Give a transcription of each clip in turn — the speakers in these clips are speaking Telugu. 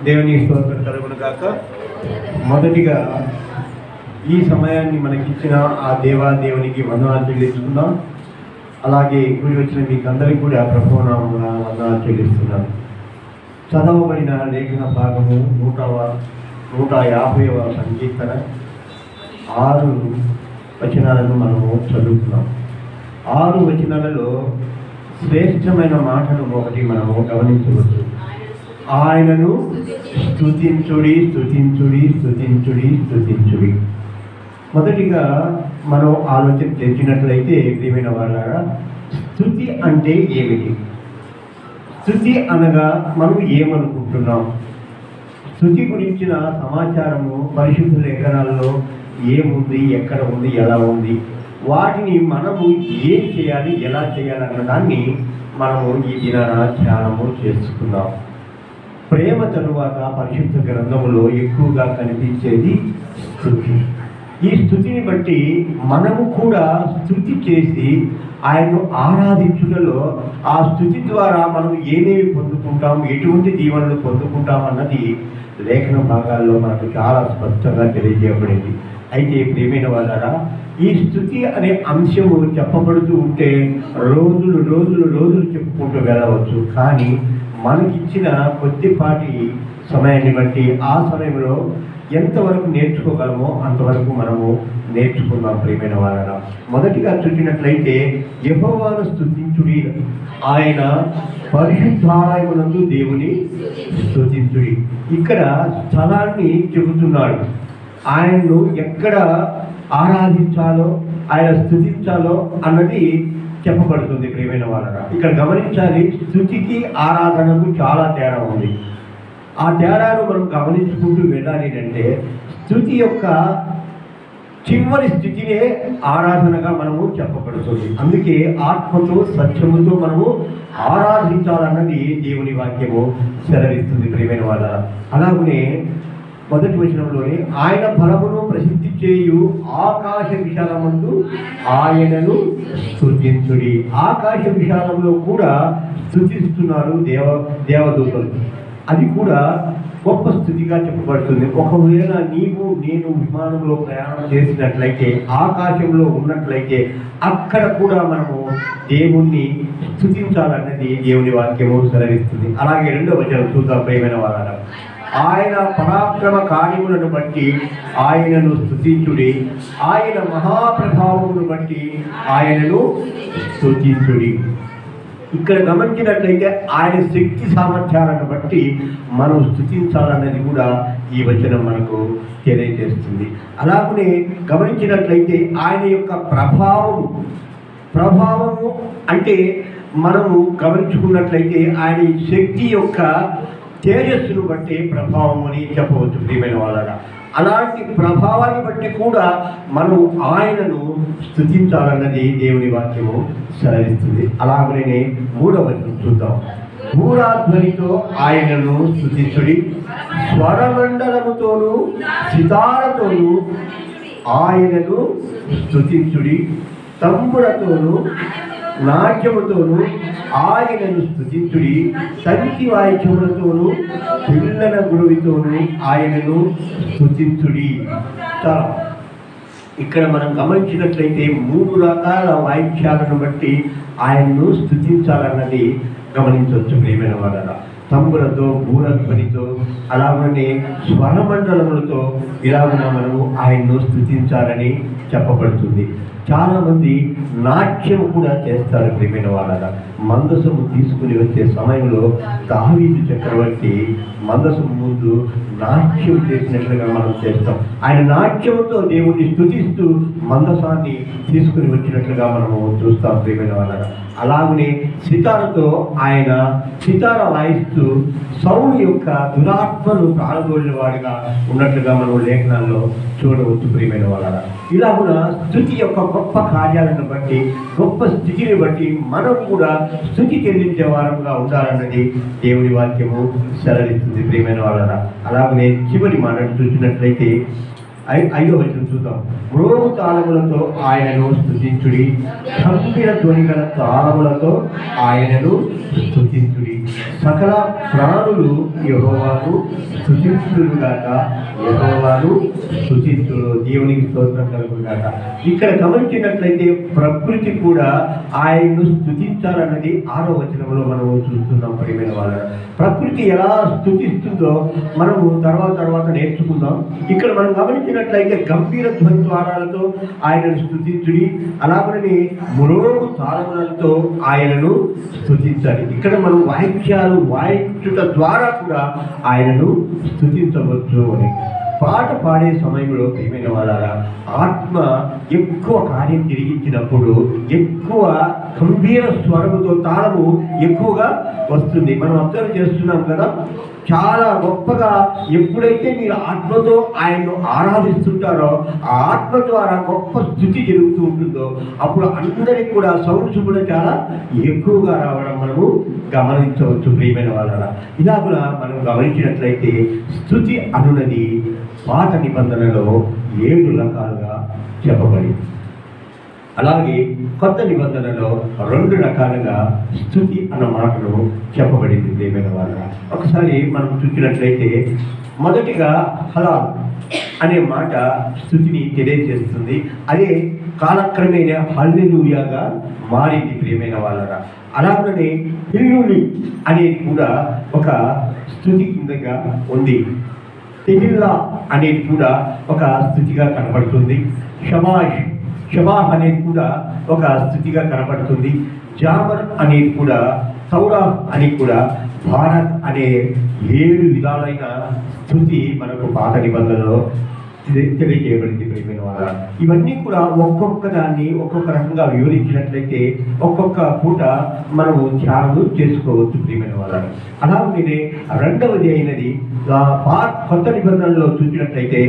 దేవుని స్తోత్రం కలుగును గాక. మొదటిగా ఈ సమయాన్ని మనకిచ్చిన ఆ దేవునికి వందనాలు చెల్లిస్తున్నాం. అలాగే కూడి వచ్చిన మీకు అందరికీ కూడా ప్రభునామమున వందనాలు చెల్లిస్తున్నాను. చదవబడిన లేఖన భాగము 150వ సంకీర్తన 6 వచనాలను మనము చదువుతున్నాం. 6 వచనాలలో శ్రేష్టమైన మాటను ఒకటి మనము గమనించవచ్చు. ఆయనను స్తుతించుడి, స్తుతించుడి, స్తుతించుడి, స్తుతించుడి. మొదటిగా మనం ఆలోచన తెచ్చినట్లయితే ప్రియమైన వాళ్ళారా, స్తుతి అంటే ఏమిటి? స్తుతి అనగా మనం ఏమనుకుంటున్నాం? స్తుతి గురించిన సమాచారము పరిశుద్ధ లేఖనాల్లో ఏముంది, ఎక్కడ ఉంది, ఎలా ఉంది, వాటిని మనము ఏం చేయాలి, ఎలా చేయాలి అన్న దాన్ని మనము ఈ దినాన ధ్యానము చేసుకున్నాం. ప్రేమ తరువాత పరిశుద్ధ గ్రంథములో ఎక్కువగా కనిపించేది స్తుతి. ఈ స్తుతిని బట్టి మనము కూడా స్తుతి చేసి ఆయన్ను ఆరాధించుటలో ఆ స్తుతి ద్వారా మనం ఏమేమి పొందుకుంటాం, ఎటువంటి దీవెనలు పొందుకుంటాం అన్నది లేఖన భాగాల్లో మనకు చాలా స్పష్టంగా తెలియజేయబడింది. అయితే ప్రియమైన వాళ్ళారా, ఈ స్తుతి అనే అంశము చెప్పబడుతూ ఉంటే రోజులు చెప్పుకుంటూ వెళ్ళవచ్చు. కానీ మనకిచ్చిన కొద్దిపాటి సమయాన్ని బట్టి ఆ సమయంలో ఎంతవరకు నేర్చుకోగలమో అంతవరకు మనము నేర్చుకుందాం. ప్రియమైన వాళ్ళ మొదటిగా చూసినట్లయితే యెహోవాను స్తుతించుడి, ఆయన పరిశుద్ధాలయమునందు దేవుని స్తుతించుడి. ఇక్కడ స్థలాన్ని చెబుతున్నాడు. ఆయన్ను ఎక్కడ ఆరాధించాలో, ఆయన స్తుతించాలో అన్నది చెప్పబడుతుంది. ప్రియమైన వాళ్ళ ఇక్కడ గమనించాలి, స్తుతికి ఆరాధనకు చాలా తేడా ఉంది. ఆ తేడాను మనం గమనించుకుంటూ వెళ్ళాలి. అంటే స్తుతి యొక్క చివరి స్థితినే ఆరాధనగా మనము చెప్పబడుతుంది. అందుకే ఆత్మతో సత్యముతో మనము ఆరాధించాలన్నది దేవుని వాక్యము సెలవిస్తుంది. ప్రియమైన వాళ్ళ అలాగనే మొదటి వచనంలోనే ఆయన బలమును ప్రసిద్ధి చేయు ఆకాశ విశాలమందు ఆయనను స్తుతించుడి. ఆకాశ విశాలంలో కూడా స్తుతిస్తున్నారు దేవదూతలు. అది కూడా గొప్ప స్థితిగా చెప్పబడుతుంది. ఒకవేళ నేను విమానంలో ప్రయాణం చేసినట్లయితే, ఆకాశంలో ఉన్నట్లయితే అక్కడ కూడా మనము దేవుణ్ణి స్తుతించాలన్నది దేవుని వాక్యము సెలవిస్తుంది. అలాగే 2వ వచనం చూద్దాం. ప్రియమైన వాళ్ళ ఆయన పరాక్రమ కార్యములను బట్టి ఆయనను స్తుతించుడి, ఆయన మహాప్రభావమును బట్టి ఆయనను స్తుతించుడి. ఇక్కడ గమనించినట్లయితే ఆయన శక్తి సామర్థ్యాలను బట్టి మనం స్తుతించాలన్నది కూడా ఈ వచనం మనకు తెలియజేస్తుంది. అలాగనే గమనించినట్లయితే ఆయన యొక్క ప్రభావము అంటే మనము గమనించుకున్నట్లయితే ఆయన శక్తి యొక్క తేజస్సును బట్టి ప్రభావం అని చెప్పవచ్చు. ప్రియమైన వాళ్ళ అలాంటి ప్రభావాన్ని బట్టి కూడా మనం ఆయనను స్తుతించాలన్నది దేవుని వాక్యము సెలవిస్తుంది. అలాగనే 3వ వచనం చూద్దాం. భూరాధ్వనితో ఆయనను స్తుతించుడి, స్వరమండలముతోనూ సితారతోనూ ఆయనను స్తుతించుడి, తంబురతోనూ నాట్యముతోనూ ఆయనను స్తుతించుడి, సంచి వాయిద్యములతోనూ పిల్లల గురువితోనూ ఆయనను స్తుతించుడి. ఇక్కడ మనం గమనించినట్లయితే 3 రకాల వాయిద్యాలను బట్టి ఆయన్ను స్తుతించాలన్నది గమనించవచ్చు. ప్రియమైన వాళ్ళ తంబులతో, భూరధ్వనితో, అలాగనే స్వరమండలములతో ఇలాగున మనము ఆయన్ను స్తుతించాలని చెప్పబడుతుంది. చాలామంది నాట్యం కూడా చేస్తారు. ప్రియమైన వాళ్ళ మందసము తీసుకుని వచ్చే సమయంలో దావీదు చక్రవర్తి మందసము ముందు నాట్యం చేసినట్లుగా మనం చేస్తాం. ఆయన నాట్యంతో దేవుణ్ణి స్తుతిస్తూ మందసాన్ని తీసుకుని వచ్చినట్లుగా మనము చూస్తాం. ప్రియమైన వాళ్ళ అలాగనే సితారతో ఆయన సితార వాయిస్తూ సౌలు యొక్క దురాత్మను ప్రాణగొలిన వాడిగా ఉన్నట్లుగా మనం లేఖనాల్లో చూడవచ్చు. ప్రియమైన వాళ్ళ ఇలాగున స్తుతి యొక్క గొప్ప కార్యాలను బట్టి, గొప్ప స్థితిని బట్టి మనం కూడా స్తుతి చెల్లించే వారంగా ఉండాలన్నది దేవుని వాక్యము సెలవిస్తుంది. ప్రియమైన వాళ్ళ అలాగనే చివరి మాటను చూసినట్లయితే 5వ వచనం చూద్దాం. మ్రోగు తాళములతో ఆయనను స్తుతించుడి, గంభీర ధ్వని గల తాళములతో ఆయనను స్తుతించుడి. సకల ప్రాణులు యెహోవాను స్తుతించుదురుగాక, యెహోవాను స్తుతించును. దేవునికి స్తోత్రం కలుగుగాక. ఇక్కడ గమనించినట్లయితే ప్రకృతి కూడా ఆయన్ను స్తుతించాలన్నది 6వ వచనంలో మనము చూస్తున్నాం. ప్రియమైన వాళ్ళ ప్రకృతి ఎలా స్తుతిస్తుందో మనము తర్వాత నేర్చుకుందాం. ఇక్కడ మనం గమనించినట్లయితే గంభీర ధ్వని ద్వారాలతో ఆయనను స్తుతించుడి, అలాగనే మురోగు తాళములతో ఆయనను స్తుతించాలి. ఇక్కడ మనం వాయిద్యాలు వాయించుట ద్వారా కూడా ఆయనను స్తుతించవచ్చు అని. పాట పాడే సమయంలో ప్రియమైన వాళ్ళారా, ఆత్మ ఎక్కువ కార్యం జరిగించినప్పుడు ఎక్కువ గంభీర స్వరముతో తాళము ఎక్కువగా వస్తుంది. మనం అబ్జర్వ్ చేస్తున్నాం కదా, చాలా గొప్పగా ఎప్పుడైతే మీరు ఆత్మతో ఆయన్ను ఆరాధిస్తుంటారో ఆ ఆత్మ ద్వారా గొప్ప స్థుతి జరుగుతూ ఉంటుందో అప్పుడు అందరికి కూడా సౌండ్స్ కూడా చాలా ఎక్కువగా రావడం మనము గమనించవచ్చు. ప్రియమైన వాళ్ళ ఇలా కూడా మనం గమనించినట్లయితే స్థుతి అనున్నది పాత నిబంధనలో 7 రకాలుగా చెప్పబడింది. అలాగే కొత్త నిబంధనలో 2 రకాలుగా స్థుతి అన్న మాటలు చెప్పబడింది. ప్రియమైన వాళ్ళ ఒకసారి మనం చూసినట్లయితే మొదటిగా హలాల్ అనే మాట స్థుతిని తెలియజేస్తుంది. అదే కాలక్రమేణా హల్లెలూయాగా మారింది. ప్రియమైన వాళ్ళ అలాగనే హిల్లులి అనేది కూడా ఒక స్థుతి కిందగా ఉంది. తెహిల్లా అనేది కూడా ఒక స్థుతిగా కనబడుతుంది. షబాహ్ అనేది కూడా ఒక స్థుతిగా కనబడుతుంది. జామర్ అనేది కూడా, సౌరా అని కూడా, భారత్ అనే 7 విధాలైన స్థుతి మనకు పాత నిబంధనలో తెలియజేయబడింది. ప్రియమైన వాళ్ళ ఇవన్నీ కూడా ఒక్కొక్క దాన్ని ఒక్కొక్క రకంగా వివరించినట్లయితే ఒక్కొక్క పూట మనము ధ్యానం చేసుకోవచ్చు. ప్రియమైన వాళ్ళ అలాగే 2వది అయినది కొత్త నిబంధనలో చూసినట్లయితే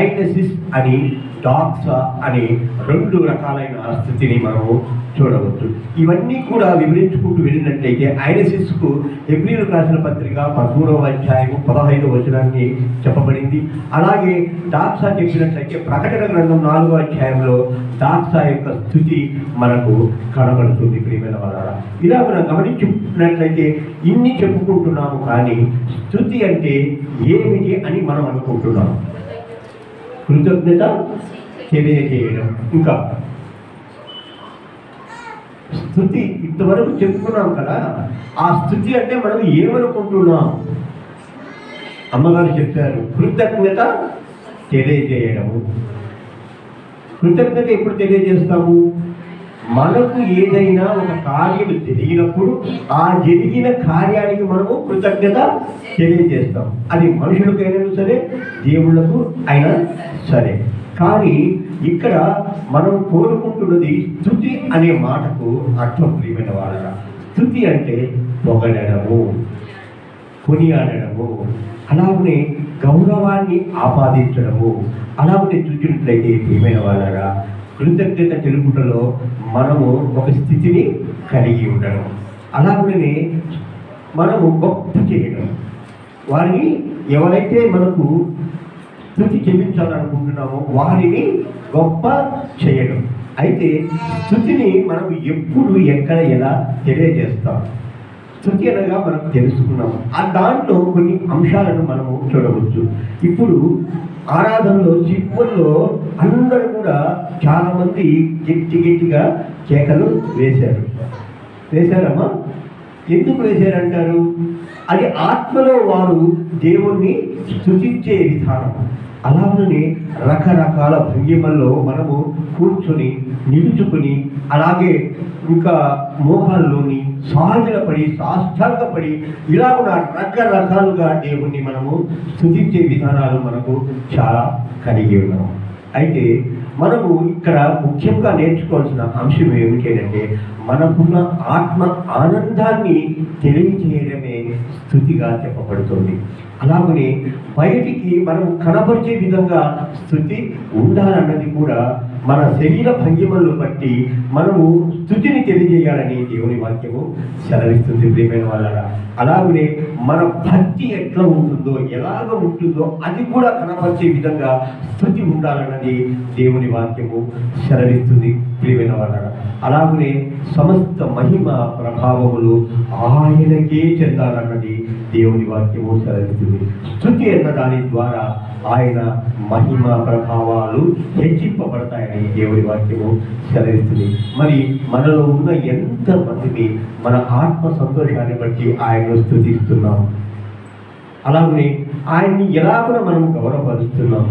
ఐనసిస్ అని, డాక్సా అని 2 రకాలైన స్థితిని మనము చూడవచ్చు. ఇవన్నీ కూడా వివరించుకుంటూ వెళ్ళినట్లయితే ఐనసిస్కు హెబ్రీయులకు రాసిన పత్రిక 13వ అధ్యాయము 15వ వచనాన్ని చెప్పబడింది. అలాగే డాక్సా చెప్పినట్లయితే ప్రకటన గ్రంథం 4వ అధ్యాయంలో డాక్సా యొక్క స్థుతి మనకు కనబడుతుంది. ప్రియమైన వాళ్ళ ఇలా మనం గమనించుకున్నట్లయితే ఇన్ని చెప్పుకుంటున్నాము, కానీ స్థుతి అంటే ఏమిటి అని మనం అనుకుంటున్నాము. కృతజ్ఞత తెలియజేయడం, ఇంకా స్థుతి ఇంతవరకు చెప్పుకున్నాం కదా. ఆ స్థుతి అంటే మనం ఏమనుకుంటున్నాం? అమ్మగారు చెప్పారు, కృతజ్ఞత తెలియజేయడము. కృతజ్ఞత ఎప్పుడు తెలియజేస్తాము? మనకు ఏదైనా ఒక కార్యం జరిగినప్పుడు ఆ జరిగిన కార్యానికి మనము కృతజ్ఞత తెలియజేస్తాం. అది మనుషులకైనా సరే, దేవుళ్లకు అయినా సరే. కానీ ఇక్కడ మనం కోరుకుంటున్నది స్తుతి అనే మాటకు అర్థం. ప్రియమైన వాళ్ళ స్తుతి అంటే పొగడము, కొనియాడము, అలాగనే గౌరవాన్ని ఆపాదించడము. అలాగనే చూసినట్లయితే ప్రియమైన వాళ్ళ కృతజ్ఞత తెలుపుటలో మనము ఒక స్థితిని కలిగి ఉండడం, అలాగనే మనము గొప్ప చేయడం. వారిని ఎవరైతే మనకు స్తుతి చెల్లించాలనుకుంటున్నామో వారిని గొప్ప చేయడం. అయితే స్తుతిని మనం ఎప్పుడు, ఎక్కడ, ఎలా తెలియజేస్తాం? స్తుతి అనగా మనకు తెలుసుకున్నాము. ఆ దాంట్లో కొన్ని అంశాలను మనము చూడవచ్చు. ఇప్పుడు ఆరాధనలో చివరిలో అందరూ కూడా చాలామంది గట్టిగా కేకలు వేశారమ్మా. ఎందుకు వేశారంటారు? అది ఆత్మలో వారు దేవుణ్ణి స్తుతించే విధానం. అలాగనే రకరకాల భంగిమల్లో మనము కూర్చొని, నిలుచుకొని, అలాగే ఇంకా మోహాల్లోని సాగిలపడి, సాష్టాంగపడి, ఇలా కూడా రకరకాలుగా దేవుణ్ణి మనము స్తుతించే విధానాలు మనకు చాలా కలిగి ఉన్నాము. అయితే మనము ఇక్కడ ముఖ్యంగా నేర్చుకోవాల్సిన అంశం ఏమిటంటే మనకున్న ఆత్మ ఆనందాన్ని తెలియజేయడమే స్తుతిగా చెప్పబడుతుంది. అలాగనే బయటికి మనం కనబరిచే విధంగా స్తుతి ఉండాలన్నది కూడా మన శరీర భంగిమలను బట్టి మనము స్తుతిని తెలియజేయాలని దేవుని వాక్యము సెలవిస్తుంది. ప్రియమైన వాళ్ళ అలాగనే మన భక్తి ఎట్లా ఉంటుందో, ఎలాగ ఉంటుందో అది కూడా కనపరిచే విధంగా స్తుతి ఉండాలన్నది దేవుని దేవుని వాక్యము సెలవిస్తుంది ప్రియమైన వాళ్ళ. అలాగనే సమస్త మహిమ ప్రభావములు ఆయనకే చెందాలన్నది దేవుని వాక్యము సెలవిస్తుంది. స్తుతి అన్న దాని ద్వారా ఆయన మహిమ ప్రభావాలు హెచ్చింపబడతాయని దేవుని వాక్యము సెలవిస్తుంది. మరి మనలో ఉన్న ఎంతమందిని మన ఆత్మ సంతోషాన్ని బట్టి ఆయనను స్తుతిస్తున్నాం, అలాగనే ఆయన్ని ఎలాగో మనం గౌరవపరుస్తున్నాం,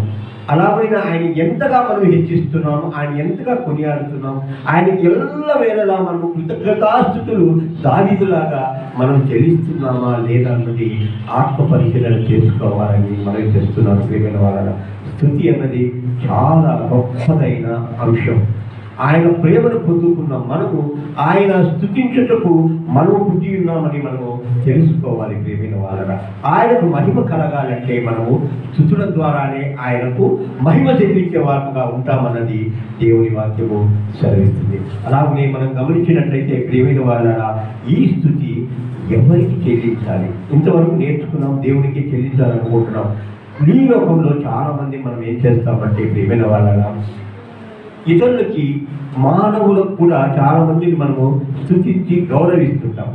అలాగైనా ఆయన ఎంతగా మనం హెచ్చిస్తున్నాము, ఆయన ఎంతగా కొనియాడుతున్నాం, ఆయనకి ఎల్ల వేళలా మనము కృతజ్ఞతాస్తుతులు దావీదులాగా మనం చెల్లిస్తున్నామా లేదా అన్నది ఆత్మ పరిశీలన చేసుకోవాలని మనం చేస్తున్నాం ప్రియమైన వాళ్ళ. స్తుతి అన్నది చాలా గొప్పదైన అంశం. ఆయన ప్రేమను పొందుకున్న మనము ఆయన స్తుతించుటకు మనము పుట్టి ఉన్నామని మనము తెలుసుకోవాలి ప్రియమైన వాళ్ళ. ఆయనకు మహిమ కలగాలంటే మనము స్తుతుల ద్వారానే ఆయనకు మహిమ చెల్లించే వారుగా ఉంటామన్నది దేవుని వాక్యము సెలవిస్తుంది. అలాగనే మనం గమనించినట్లయితే ప్రియమైన వాళ్ళ, ఈ స్తుతి ఎవరికి చెల్లించాలి? ఇంతవరకు నేర్చుకున్నాం, దేవునికి చెల్లించాలనుకుంటున్నాం. ఈ లోకంలో చాలా మంది మనం ఏం చేస్తామంటే ప్రియమైన వాళ్ళ, ఇతరులకి మానవులకు కూడా చాలా మందిని మనము స్తుతించి గౌరవిస్తుంటాం.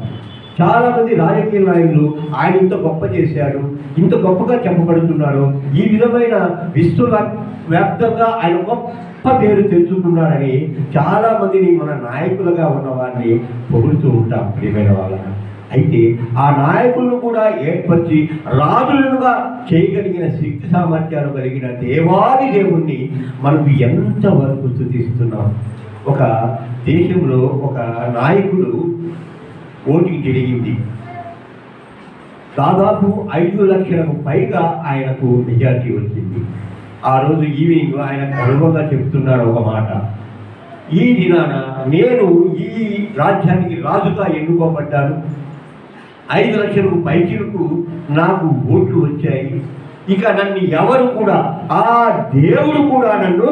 చాలామంది రాజకీయ నాయకులు ఆయన ఇంత గొప్ప చేశాడు, ఇంత గొప్పగా చెప్పబడుతున్నాడు, ఈ విధమైన విశ్వవ్యాప్తంగా ఆయన గొప్ప పేరు తెచ్చుకున్నాడని చాలామందిని మన నాయకులుగా ఉన్న వారిని పొగుడుతూ ఉంటాం ప్రియమైన వాళ్ళని. అయితే ఆ నాయకులను కూడా ఏర్పరిచి రాజులుగా చేయగలిగిన శక్తి సామర్థ్యాలు కలిగిన దేవాది దేవుణ్ణి మనం ఎంతవరకు స్తుతిస్తున్నాం? ఒక దేశంలో ఒక నాయకుడు ఓటింగ్ జరిగింది. దాదాపు 5 లక్షలకు పైగా ఆయనకు మెజార్టీ వచ్చింది. ఆ రోజు ఈవినింగ్ ఆయన గర్వంగా చెప్తున్నాడు ఒక మాట, ఈ దినాన నేను ఈ రాజ్యానికి రాజుగా ఎన్నుకోబడ్డాను, 5 లక్షలకు పైచిలకు నాకు ఓట్లు వచ్చాయి, ఇక నన్ను ఎవరు కూడా, ఆ దేవుడు కూడా నన్ను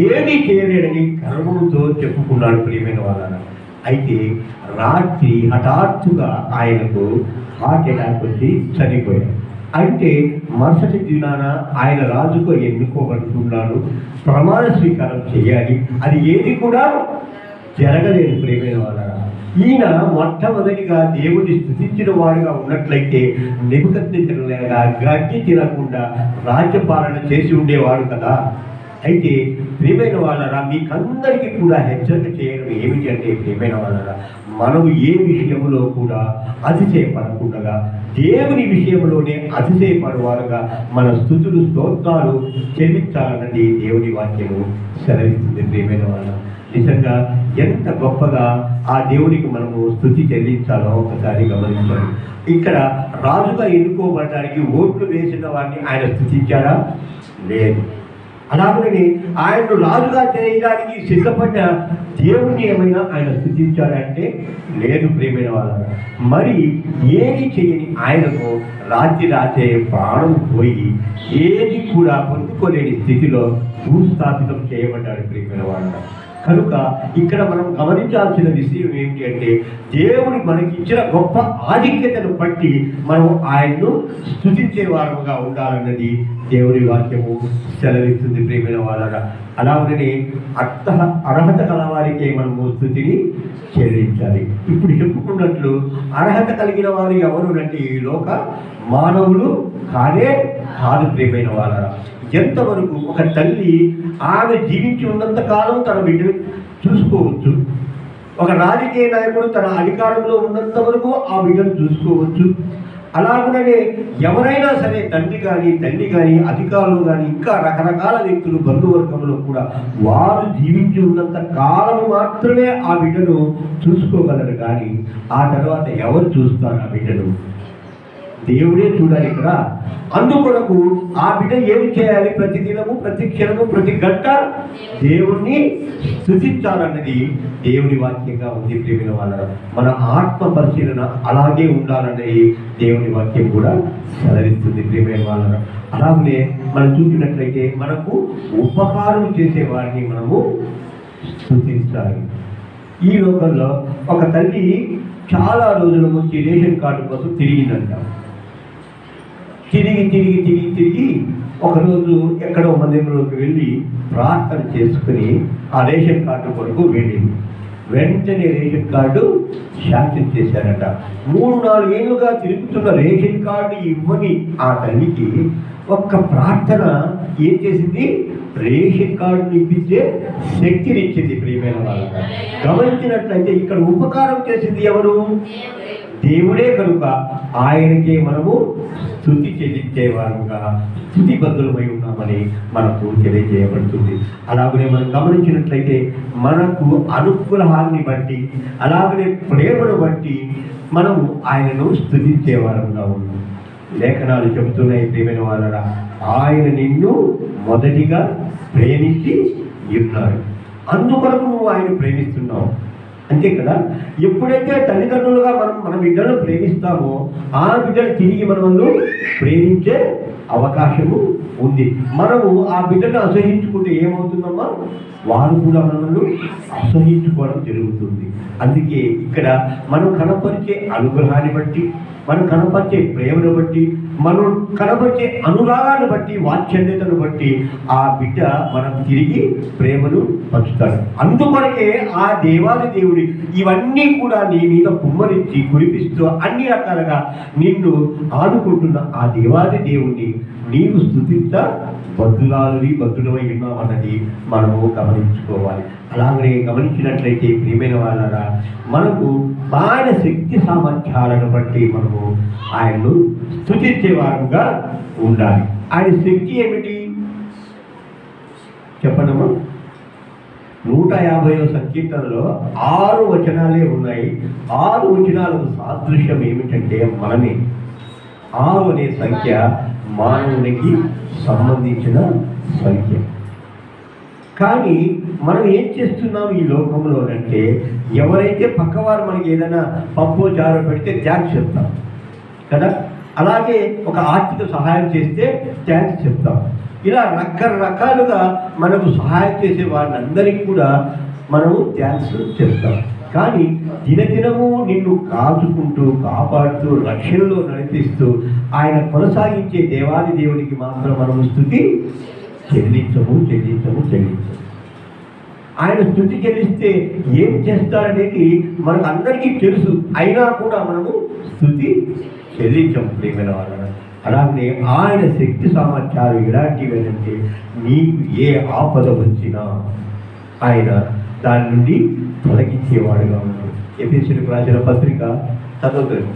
ఏమీ చేయలేడని గర్వంతో చెప్పుకున్నాడు ప్రియమైన వాళ్ళ. అయితే రాత్రి హఠాత్తుగా ఆయనకు హార్ట్ అటాక్ వచ్చి చనిపోయాడు. అంటే మరుసటి దినాన ఆయన రాజుగా ఎన్నుకోబడుతున్నాడు, ప్రమాణ స్వీకారం చేయాలి, అది ఏది కూడా జరగలేదు ప్రియమైన వాళ్ళ. ఈయన మొట్టమొదటిగా దేవుడిని స్తుతించిన వాడుగా ఉన్నట్లయితే నెబుకద్నెజరులాగా గడ్డి తినకుండా రాజ్యపాలన చేసి ఉండేవాడు కదా. అయితే ప్రియమైన వాళ్ళరా, మీకందరికీ కూడా హెచ్చరిక చేయడం ఏమిటి అంటే ప్రియమైన వాళ్ళరా, మనము ఏ విషయంలో కూడా అతిశయపడకుండా దేవుని విషయంలోనే అతిశయపడేవారుగా మన స్తుతులు స్తోత్రాలు చెల్లించాలన్నది దేవుని వాక్యము సెలవిస్తుంది ప్రియమైన వాళ్ళ. నిజంగా ఎంత గొప్పగా ఆ దేవునికి మనము స్తుతి చెల్లించాలో ఒకసారి గమనించాలి. ఇక్కడ రాజుగా ఎన్నుకోబడడానికి ఓట్లు వేసిన వారిని ఆయన స్తుతించాడా? లేదు. అలాగనే ఆయన్ను రాజుగా చేయడానికి సిద్ధపడిన దేవుణ్ణి ఏమైనా ఆయన స్తుతించాడంటే లేదు ప్రియమైన వాళ్ళ. మరి ఏది చేయని ఆయనకు రాత్రి ప్రాణం పోయి ఏది కూడా పొందుకోలేని స్థితిలో భూస్థాపితం చేయబడ్డాడు ప్రియమైన వాళ్ళ. కనుక ఇక్కడ మనం గమనించాల్సిన విషయం ఏమిటి అంటే, దేవుని మనకి ఇచ్చిన గొప్ప ఆధిక్యతను బట్టి మనం ఆయన్ను స్తుతించే వారముగా ఉండాలన్నది దేవుని వాక్యము సెలవిస్తుంది ప్రియమైన వాళ్ళ. అలాగనే అర్హత కలవారికే మనము స్తుతిని చెల్లించాలి. ఇప్పుడు చెప్పుకున్నట్లు అర్హత కలిగిన వారు ఎవరు అంటే ఈ లోక మానవులు కాదు ప్రియమైన వాళ్ళ. ఎంతవరకు ఒక తల్లి ఆమె జీవించి ఉన్నంత కాలం తన బిడ్డను చూసుకోవచ్చు, ఒక రాజకీయ నాయకుడు తన అధికారంలో ఉన్నంత వరకు ఆ బిడ్డను చూసుకోవచ్చు. అలాగనే ఎవరైనా సరే తండ్రి కానీ తల్లి కానీ అధికారులు కానీ ఇంకా రకరకాల వ్యక్తులు బంధువర్గంలో కూడా వారు జీవించి ఉన్నంత కాలం మాత్రమే ఆ బిడ్డను చూసుకోగలరు. కానీ ఆ తర్వాత ఎవరు చూస్తారు ఆ బిడ్డను? దేవుడే చూడాలి ఇక్కడ. అందుకొరకు ఆ బిడ్డ ఏమి చేయాలి? ప్రతి దినము, ప్రతి క్షణము, ప్రతి గంట దేవుణ్ణి స్తుతించాలన్నది దేవుని వాక్యంగా ఉంది ప్రియమైన వాళ్ళ. మన ఆత్మ పరిశీలన అలాగే ఉండాలన్నది దేవుని వాక్యం కూడా సెలవిస్తుంది ప్రియమైన వాళ్ళ. అలాగే మనం చూసినట్లయితే మనకు ఉపకారం చేసే వారిని మనము స్తుతించాలి. ఈ లోకంలో ఒక తల్లి చాలా రోజుల నుంచి రేషన్ కార్డు కోసం తిరిగిందంట. తిరిగి ఒకరోజు ఎక్కడో మందిరంలోకి వెళ్ళి ప్రార్థన చేసుకుని ఆ రేషన్ కార్డు కొరకు వెళ్ళింది. వెంటనే రేషన్ కార్డు శాంక్షన్ చేశారట. 3-4 ఏళ్ళుగా తిరుగుతున్న రేషన్ కార్డు ఇవ్వని ఆ తల్లికి ఒక్క ప్రార్థన ఏం చేసింది? రేషన్ కార్డు ఇప్పించే శక్తినిచ్చింది. ప్రియమైన వాళ్ళ గమనించినట్లయితే ఇక్కడ ఉపకారం చేసింది ఎవరు? దేవుడే కనుక ఆయనకే మనము స్తుతి చెల్లించేవారుగా స్తుతిబద్ధులమై ఉన్నామని మనకు తెలియజేయబడుతుంది. అలాగనే మనం గమనించినట్లయితే మనకు అనుగ్రహాన్ని బట్టి అలాగనే ప్రేమను బట్టి మనము ఆయనను స్తుతించేవారుగా ఉన్నాం. లేఖనాలు చెబుతున్నాయి ప్రియమైన వాళ్ళరా, ఆయన నిన్ను మొదటిగా ప్రేమించి ఉన్నాడు, అందుకొరకు నువ్వు ఆయన ప్రేమిస్తున్నావు. అంతే కదా. ఎప్పుడైతే తల్లిదండ్రులుగా మనం మన బిడ్డలను ప్రేమిస్తామో ఆ బిడ్డను తిరిగి మనల్ని ప్రేమించే అవకాశము ఉంది. మనము ఆ బిడ్డను అసహించుకుంటే ఏమవుతుందమ్మా? వారు కూడా మనల్ని అసహించుకోవడం జరుగుతుంది. అందుకే ఇక్కడ మనం కనపరిచే అనుగ్రహాన్ని బట్టి, మనం కనపరిచే ప్రేమను బట్టి, మనం కనపరిచే అనురాగాన్ని బట్టి, వాత్సల్యతను బట్టి ఆ బిడ్డ మనం తిరిగి ప్రేమను పంచుతాడు. అందుకొరకే ఆ దేవాది దేవుడి ఇవన్నీ కూడా నీ మీద కుమ్మరించి కురిపిస్తూ అన్ని రకాలుగా నిన్ను ఆదుకుంటున్న ఆ దేవాది దేవుణ్ణి నీవు స్తుతించ బద్ధుడమై ఉన్నామన్నది మనము గమనించుకోవాలి. అలాగనే గమనించినట్లయితే ప్రియమైన వాళ్ళరా, మనకు ఆయన శక్తి సామర్థ్యాలను బట్టి మనము ఆయన్ను స్తుతించే వారుగా ఉండాలి. ఆయన శక్తి ఏమిటి చెప్పండమ్మా? 150వ సంకీర్తనలో 6 వచనాలే ఉన్నాయి. 6 వచనాలకు సాదృశ్యం ఏమిటంటే మనమే. 6 అనే సంఖ్య మానవునికి సంబంధించిన సంఖ్య. కానీ మనం ఏం చేస్తున్నాం ఈ లోకంలో అంటే, ఎవరైతే పక్కవారు మనకి ఏదైనా పప్పు చారు పెడితే థ్యాంక్స్ చెప్తాం కదా, అలాగే ఒక ఆర్థిక సహాయం చేస్తే థ్యాంక్స్ చెప్తాం. ఇలా రకరకాలుగా మనకు సహాయం చేసే వారినందరికీ కూడా మనము థ్యాంక్స్ చెప్తాం. కానీ దినదినము నిన్ను కాచుకుంటూ కాపాడుతూ రక్షణలో నడిపిస్తూ ఆయన కొనసాగించే దేవాది దేవునికి మాత్రం మనము స్తుతి చెల్లించము. ఆయన స్తుతి చెల్లిస్తే ఏం చేస్తాడనేది మనకు అందరికీ తెలుసు, అయినా కూడా మనము స్తుతి చెల్లించము ప్రియమైన వాళ్ళ. అలాగే ఆయన శక్తి సామర్థ్యాలు ఇలాంటివి ఏంటంటే, నీకు ఏ ఆపద వచ్చినా ఆయన దాని నుండి తొలగించేవాడుగా ఉన్నాడు. ఎఫెసీయులకు రాసిన పత్రిక చదువుతారు.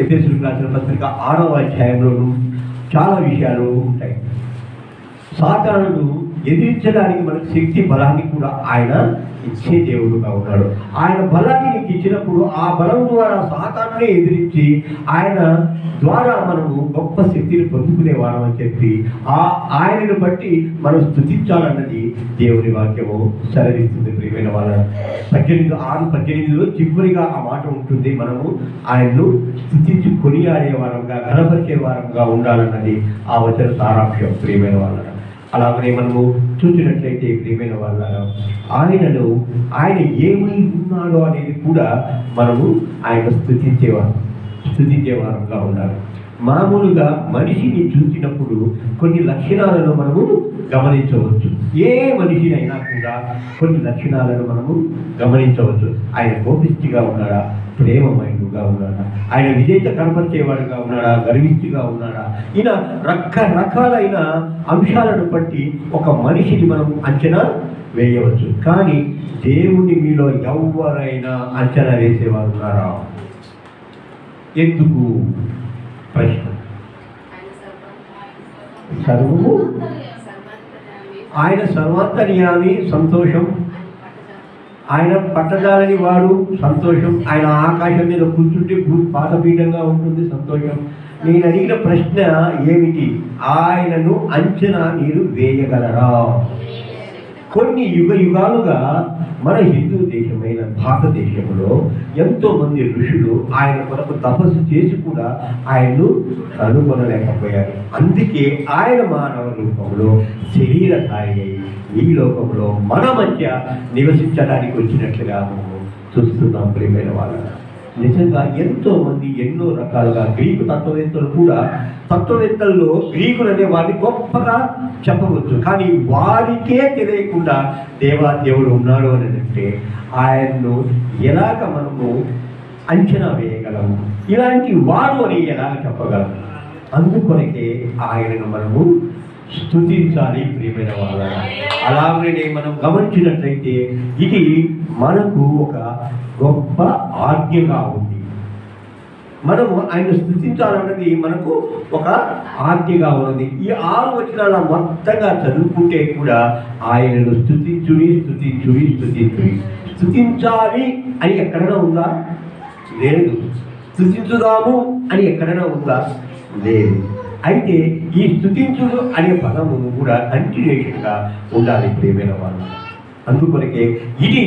ఎఫెసీయులకు రాసిన పత్రిక 6వ అధ్యాయంలోనూ చాలా విషయాలు ఉంటాయి. సాతానును ఎదిరించడానికి మనకు శక్తి బలాన్ని కూడా ఆయన ఇచ్చే దేవుడుగా ఉన్నాడు. ఆయన బలాన్ని నీకు ఇచ్చినప్పుడు ఆ బలం ద్వారా సాతానునే ఎదిరించి ఆయన ద్వారా మనము గొప్ప శక్తిని పొందుకునేవారం అని చెప్పి ఆయనను బట్టి మనం స్తుతించాలన్నది దేవుని వాక్యము సెలవిస్తుంది. ప్రియమైన వాళ్ళ 18:6-18లో చివరిగా ఆ మాట ఉంటుంది. మనము ఆయన్ను స్తుతించి కొనియాడే వారంగా ఘనపరిచే వారంగా ఉండాలన్నది ఆ వచన సారాంశం ప్రియమైన వాళ్ళ. అలాగనే మనము చూసినట్లయితే ప్రియమైన వాళ్ళ, ఆయన ఏమై ఉన్నాడో అనేది కూడా మనము ఆయన స్తుతించేవారంగా ఉండాలి. మామూలుగా మనిషిని చూసినప్పుడు కొన్ని లక్షణాలను మనము గమనించవచ్చు. ఏ మనిషినైనా కూడా కొన్ని లక్షణాలను మనము గమనించవచ్చు. ఆయన కోపిష్టిగా ఉన్నాడా, ప్రేమమయుడుగా ఉన్నాడా, ఆయన విజేత కనపరిచేవాడుగా ఉన్నాడా, గర్విష్టిగా ఉన్నాడా, ఇలా రకరకాలైన అంశాలను బట్టి ఒక మనిషిని మనం అంచనా వేయవచ్చు. కానీ దేవుని మీలో ఎవరైనా అంచనా వేసేవారు ఉన్నారా? ఎందుకు? ప్రశ్న. సర్వము ఆయన సర్వాంతర్యామి, సంతోషం. ఆయన పట్టజాలని వాడు, సంతోషం. ఆయన ఆకాశం మీద కూర్చుంటే పాదపీఠంగా ఉంటుంది, సంతోషం. నేను అడిగిన ప్రశ్న ఏమిటి? ఆయనను అంచనా మీరు వేయగలరా? కొన్ని యుగాలుగా మన హిందూ దేశమైన భారతదేశంలో ఎంతోమంది ఋషులు ఆయన కొరకు తపస్సు చేసి కూడా ఆయన్ను కనుగొనలేకపోయారు. అందుకే ఆయన మానవ రూపంలో శరీరధారి అయి ఈ లోకంలో మన మధ్య నివసించడానికి వచ్చినట్లుగా మనం చూస్తున్నాం ప్రియమైన వాళ్ళ. నిజంగా ఎంతోమంది ఎన్నో రకాలుగా గ్రీకు తత్వవేత్తలు కూడా, తత్వవేత్తల్లో గ్రీకులు అనే వారిని గొప్పగా చెప్పవచ్చు. కానీ వారికే తెలియకుండా దేవుడు ఉన్నాడు అని అంటే ఆయన్ను ఎలాగ మనము అంచనా వేయగలము, ఇలాంటి వాడు అని ఎలాగ చెప్పగలము? అందుకొనకే ఆయనను మనము స్తుతించాలి ప్రియమైన వాళ్ళ. అలాగనే మనం గమనించినట్లయితే ఇది మనకు ఒక గొప్ప ఆజ్ఞగా ఉంది. మనము ఆయన స్తుతించాలన్నది మనకు ఒక ఆజ్ఞగా ఉన్నది. ఈ 6 వచనాల మొత్తంగా చదువుకుంటే కూడా ఆయనను స్తుతించుడి స్తుతించుడి స్తుతించుడి. స్తుతించాలి అని ఎక్కడైనా ఉందా? లేదు. స్తుతించుదాము అని ఎక్కడైనా ఉందా? లేదు. అయితే ఈ స్తుతించుడు అనే పదము కూడా కంటిన్యూషన్గా ఉండాలి ప్రియమైన వాళ్ళు. అందుకొరకే ఇది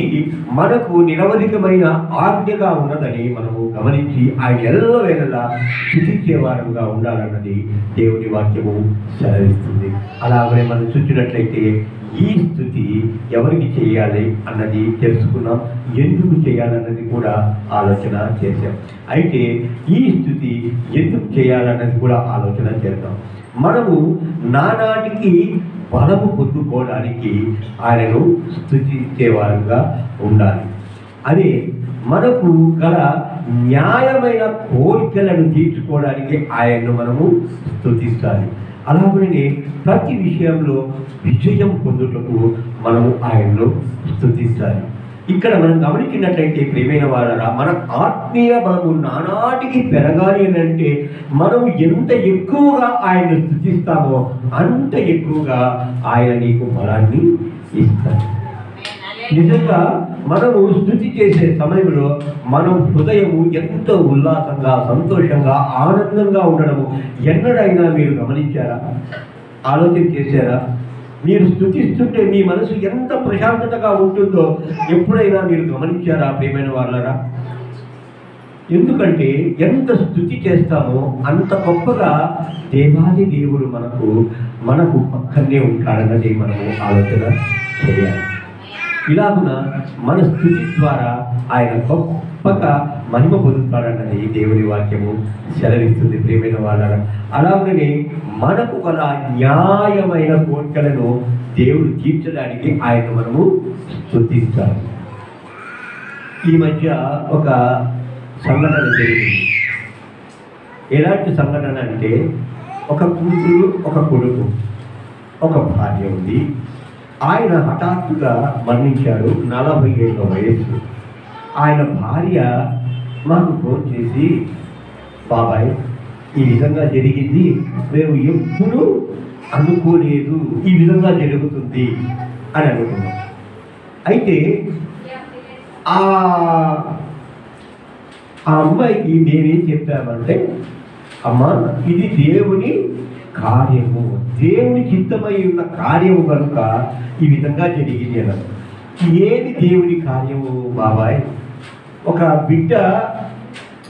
మనకు నిరవధికమైన ఆజ్ఞగా ఉన్నదని మనము గమనించి ఆయన ఎల్లవేళలా స్తుతించేవారంగా ఉండాలన్నది దేవుని వాక్యము సెలవిస్తుంది. అలాగనే మనం చూసినట్లయితే ఈ స్తుతి ఎవరికి చేయాలి అన్నది తెలుసుకున్నాం, ఎందుకు చేయాలన్నది కూడా ఆలోచన చేశాం. అయితే ఈ స్తుతి ఎందుకు చేయాలన్నది కూడా ఆలోచన చేద్దాం. మనము నానాటికి బలము పొందుకోవడానికి ఆయనను స్తుతించేవారుగా ఉండాలి. అదే మనకు గల న్యాయమైన కోరికలను తీర్చుకోవడానికి ఆయన్ను మనము స్తుతించాలి. అలాగనే ప్రతి విషయంలో విజయం పొందుటకు మనము ఆయన్ను స్తుతించాలి. ఇక్కడ మనం గమనించినట్లయితే ప్రియమైన వాళ్ళరా, మన ఆత్మీయ బలము నానాటికి పెరగాలి అని అంటే మనం ఎంత ఎక్కువగా ఆయన్ను స్తుతిస్తామో అంత ఎక్కువగా ఆయన నీకు బలాన్ని ఇస్తాడు. నిజంగా మనము స్తుతి చేసే సమయంలో మనం హృదయము ఎంతో ఉల్లాసంగా, సంతోషంగా, ఆనందంగా ఉండడము ఎన్నడైనా మీరు గమనించారా? ఆలోచన చేశారా? మీరు స్తుతిస్తుంటే మీ మనసు ఎంత ప్రశాంతతగా ఉంటుందో ఎప్పుడైనా మీరు గమనించారా ప్రియమైన వాళ్ళరా? ఎందుకంటే ఎంత స్తుతి చేస్తామో అంత గొప్పగా దేవాది దేవుడు మనకు పక్కనే ఉంటాడన్నది మనము ఆలోచన చేయాలి. ఇలాగున మన స్తుతి ద్వారా ఆయన గొప్పగా మహిమ పొందుతాడన్నది దేవుని వాక్యము సెలవిస్తుంది ప్రియమైన వాళ్ళ. అలాగనే మనకు గల న్యాయమైన కోరికలను దేవుడు తీర్చడానికి ఆయన మనము స్తుతించాలి. ఈ మధ్య ఒక సంఘటన జరిగింది. ఎలాంటి సంఘటన అంటే, ఒక కూతురు, ఒక కొడుకు, ఒక భార్య ఉంది. ఆయన హఠాత్తుగా మరణించాడు, 40 ఏళ్ళ వయస్సు. ఆయన భార్య మాకు ఫోన్ చేసి, బాబాయ్ ఈ విధంగా జరిగింది, మేము ఎప్పుడూ అనుకోలేదు ఈ విధంగా జరుగుతుంది అని అనుకున్నాం. అయితే ఆ అమ్మాయికి మేమేం చెప్పామంటే, అమ్మ ఇది దేవుని కార్యము, దేవుని చిత్తమై ఉన్న కార్యము కనుక ఈ విధంగా జరిగింది అన్నారు. ఏది దేవుని కార్యము బాబాయ్? ఒక బిడ్డ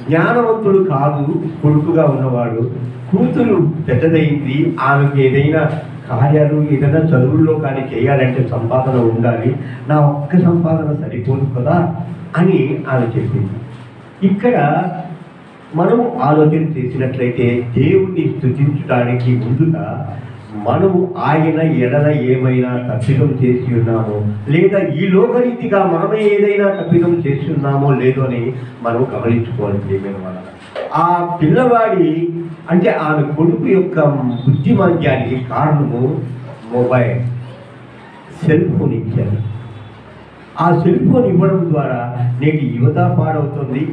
జ్ఞానవంతుడు కాదు, కొడుకుగా ఉన్నవాడు, కూతురు పెద్దదైంది, ఆమెకు ఏదైనా కార్యాలు ఏదైనా చదువుల్లో కానీ చేయాలంటే సంపాదన ఉండాలి, నా ఒక్క సంపాదన సరిపోదు కదా అని ఆమె చెప్పింది. ఇక్కడ మనము ఆలోచన చేసినట్లయితే దేవుణ్ణి స్తుతించడానికి ముందుగా మనము ఆయన ఎడల ఏమైనా తప్పిదం చేసి ఉన్నామో, లేదా ఈ లోకరీతిగా మనమే ఏదైనా తప్పిదం చేసి ఉన్నామో లేదో అని మనం గమనించుకోవాలి ప్రియమైన వాళ్ళ. ఆ పిల్లవాడి అంటే ఆమె కొడుకు యొక్క బుద్ధిమాంద్యానికి కారణము మొబైల్, సెల్ ఫోన్ ఇచ్చారు. ఆ సెల్ ఫోన్ ఇవ్వడం ద్వారా నేటి యువత పాడవుతుంది,